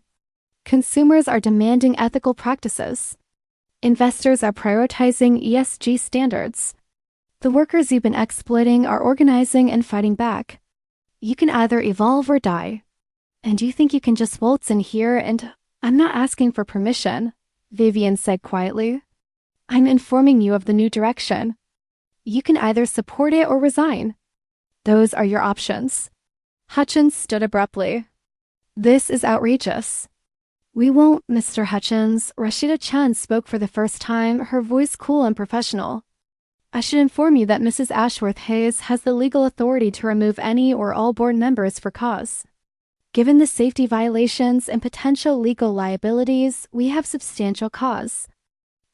Consumers are demanding ethical practices. Investors are prioritizing ESG standards. The workers you've been exploiting are organizing and fighting back. You can either evolve or die. And you think you can just waltz in here and... I'm not asking for permission, Vivienne said quietly. I'm informing you of the new direction. You can either support it or resign. Those are your options. Hutchins stood abruptly. This is outrageous. We won't, Mr. Hutchins. Rashida Chen spoke for the first time, her voice cool and professional. I should inform you that Mrs. Ashworth Hayes has the legal authority to remove any or all board members for cause. Given the safety violations and potential legal liabilities, we have substantial cause.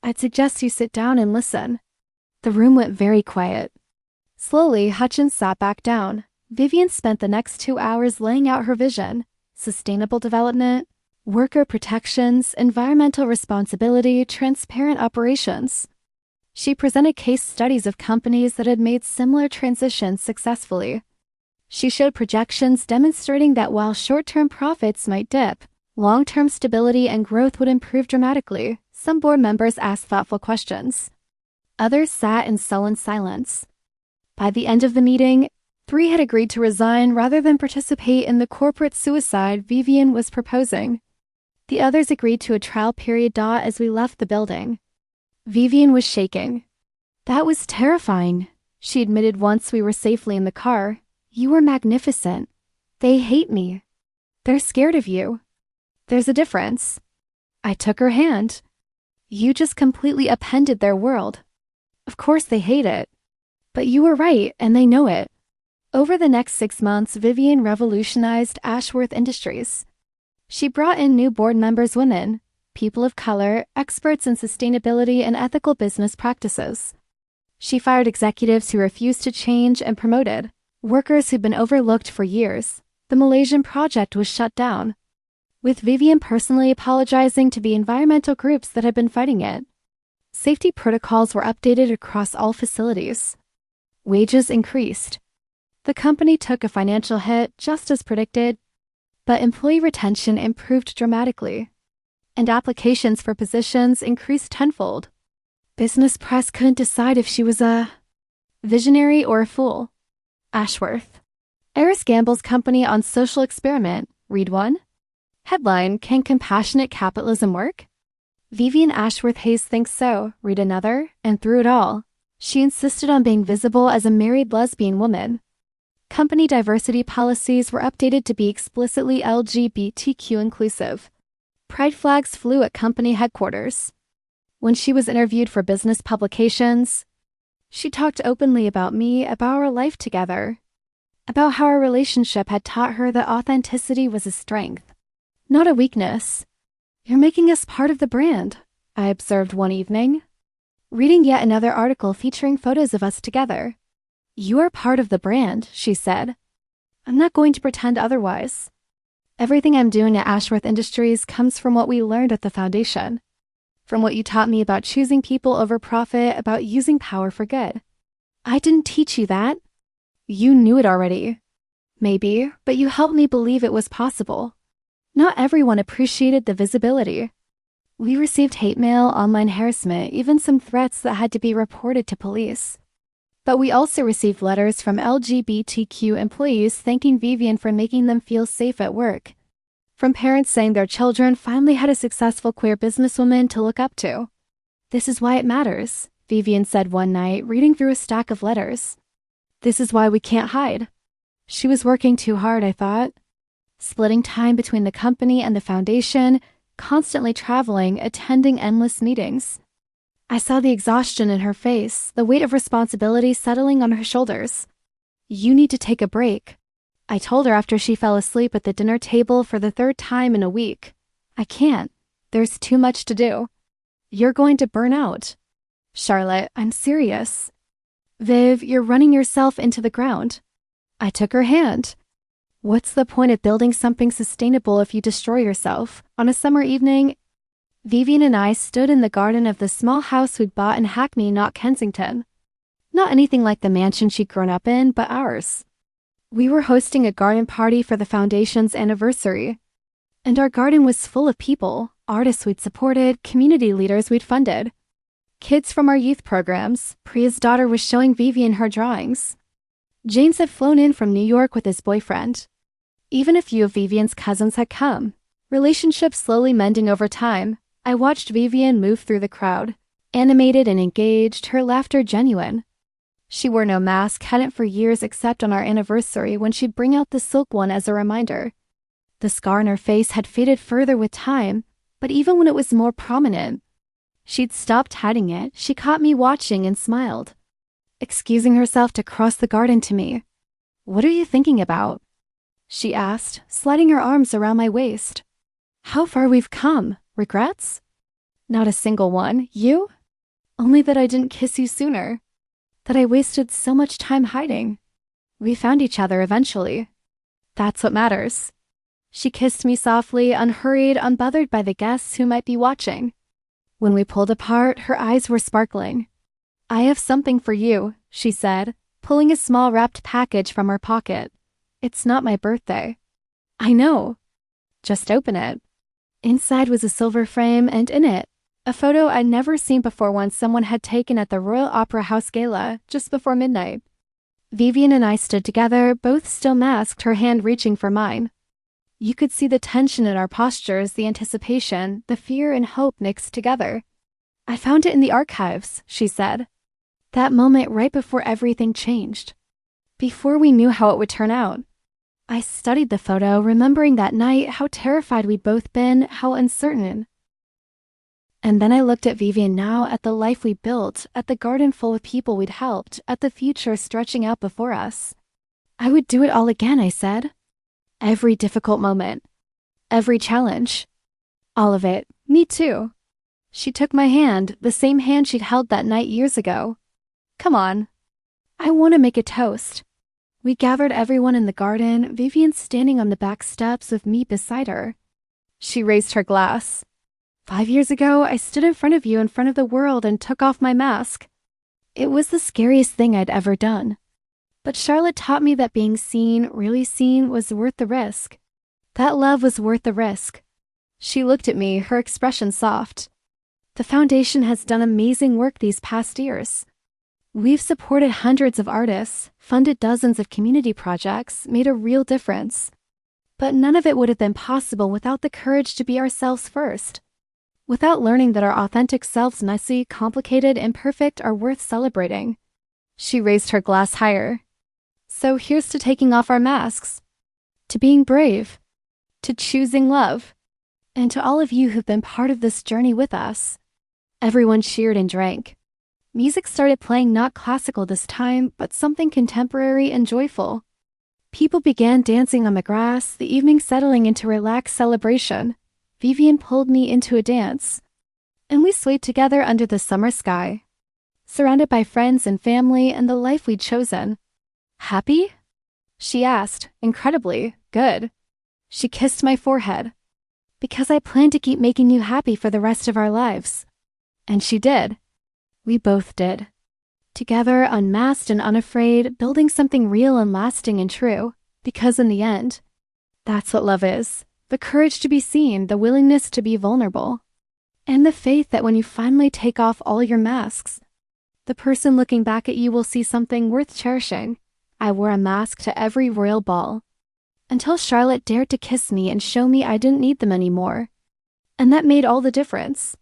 I'd suggest you sit down and listen. The room went very quiet. Slowly, Hutchins sat back down. Vivienne spent the next 2 hours laying out her vision: sustainable development, worker protections, environmental responsibility, transparent operations. She presented case studies of companies that had made similar transitions successfully. She showed projections demonstrating that while short-term profits might dip, long-term stability and growth would improve dramatically. Some board members asked thoughtful questions. Others sat in sullen silence. By the end of the meeting, 3 had agreed to resign rather than participate in the corporate suicide Vivienne was proposing. The others agreed to a trial period as we left the building. Vivienne was shaking. That was terrifying, she admitted once we were safely in the car. You were magnificent. They hate me. They're scared of you. There's a difference. I took her hand. You just completely upended their world. Of course they hate it. But you were right, and they know it. Over the next 6 months, Vivienne revolutionized Ashworth Industries. She brought in new board members, women, people of color, experts in sustainability and ethical business practices. She fired executives who refused to change and promoted workers who'd been overlooked for years. The Malaysian project was shut down, with Vivienne personally apologizing to the environmental groups that had been fighting it. Safety protocols were updated across all facilities. Wages increased. The company took a financial hit, just as predicted, but employee retention improved dramatically, and applications for positions increased tenfold. Business press couldn't decide if she was a visionary or a fool. Ashworth. Heiress gambles company on social experiment. Read one. Headline, Can Compassionate Capitalism Work? Vivienne Ashworth Hayes thinks so. Read another. And through it all, she insisted on being visible as a married lesbian woman. Company diversity policies were updated to be explicitly LGBTQ inclusive. Pride flags flew at company headquarters. When she was interviewed for business publications, she talked openly about me, about our life together, about how our relationship had taught her that authenticity was a strength, not a weakness. You're making us part of the brand, I observed one evening, reading yet another article featuring photos of us together. You are part of the brand, she said. I'm not going to pretend otherwise. Everything I'm doing at Ashworth Industries comes from what we learned at the foundation, from what you taught me about choosing people over profit, about using power for good. I didn't teach you that. You knew it already. Maybe, but you helped me believe it was possible. Not everyone appreciated the visibility. We received hate mail, online harassment, even some threats that had to be reported to police. But we also received letters from LGBTQ employees thanking Vivienne for making them feel safe at work. From parents saying their children finally had a successful queer businesswoman to look up to. "This is why it matters," Vivienne said one night, reading through a stack of letters. "This is why we can't hide." She was working too hard, I thought. Splitting time between the company and the foundation, constantly traveling, attending endless meetings. I saw the exhaustion in her face, the weight of responsibility settling on her shoulders. "You need to take a break," I told her after she fell asleep at the dinner table for the third time in a week. "I can't. There's too much to do. You're going to burn out." "Charlotte, I'm serious." "Viv, you're running yourself into the ground." I took her hand. "What's the point of building something sustainable if you destroy yourself?" On a summer evening, Vivienne and I stood in the garden of the small house we'd bought in Hackney, not Kensington. Not anything like the mansion she'd grown up in, but ours. We were hosting a garden party for the foundation's anniversary. And our garden was full of people, artists we'd supported, community leaders we'd funded. Kids from our youth programs. Priya's daughter was showing Vivienne her drawings. James had flown in from New York with his boyfriend. Even a few of Vivienne's cousins had come. Relationships slowly mending over time. I watched Vivienne move through the crowd, animated and engaged, her laughter genuine. She wore no mask, hadn't for years except on our anniversary when she'd bring out the silk one as a reminder. The scar on her face had faded further with time, but even when it was more prominent, she'd stopped hiding it. She caught me watching and smiled, excusing herself to cross the garden to me. "What are you thinking about?" she asked, sliding her arms around my waist. "How far we've come. Regrets?" "Not a single one. You?" "Only that I didn't kiss you sooner. That I wasted so much time hiding. We found each other eventually. That's what matters." She kissed me softly, unhurried, unbothered by the guests who might be watching. When we pulled apart, her eyes were sparkling. "I have something for you," she said, pulling a small wrapped package from her pocket. "It's not my birthday." "I know." "Just open it." Inside was a silver frame, and in it, a photo I'd never seen before one someone had taken at the Royal Opera House Gala just before midnight. Vivienne and I stood together, both still masked, her hand reaching for mine. You could see the tension in our postures, the anticipation, the fear and hope mixed together. "I found it in the archives," she said. That moment right before everything changed. Before we knew how it would turn out. I studied the photo, remembering that night, how terrified we'd both been, how uncertain. And then I looked at Vivienne now, at the life we built, at the garden full of people we'd helped, at the future stretching out before us. "I would do it all again," I said. Every difficult moment. Every challenge. All of it. Me too. She took my hand, the same hand she'd held that night years ago. "Come on. I want to make a toast." We gathered everyone in the garden, Vivienne standing on the back steps with me beside her. She raised her glass. "5 years ago, I stood in front of you, in front of the world, and took off my mask. It was the scariest thing I'd ever done. But Charlotte taught me that being seen, really seen, was worth the risk. That love was worth the risk." She looked at me, her expression soft. "The foundation has done amazing work these past years. We've supported hundreds of artists, funded dozens of community projects, made a real difference. But none of it would have been possible without the courage to be ourselves first. Without learning that our authentic selves, messy, complicated, imperfect, are worth celebrating." She raised her glass higher. "So here's to taking off our masks. To being brave. To choosing love. And to all of you who've been part of this journey with us." Everyone cheered and drank. Music started playing, not classical this time, but something contemporary and joyful. People began dancing on the grass, the evening settling into relaxed celebration. Vivienne pulled me into a dance. And we swayed together under the summer sky, surrounded by friends and family and the life we'd chosen. "Happy?" she asked, incredibly. "Good." She kissed my forehead. "Because I plan to keep making you happy for the rest of our lives." And she did. We both did. Together, unmasked and unafraid, building something real and lasting and true. Because in the end, that's what love is. The courage to be seen, the willingness to be vulnerable. And the faith that when you finally take off all your masks, The person looking back at you will see something worth cherishing. I wore a mask to every royal ball. Until Charlotte dared to kiss me and show me I didn't need them anymore. And that made all the difference.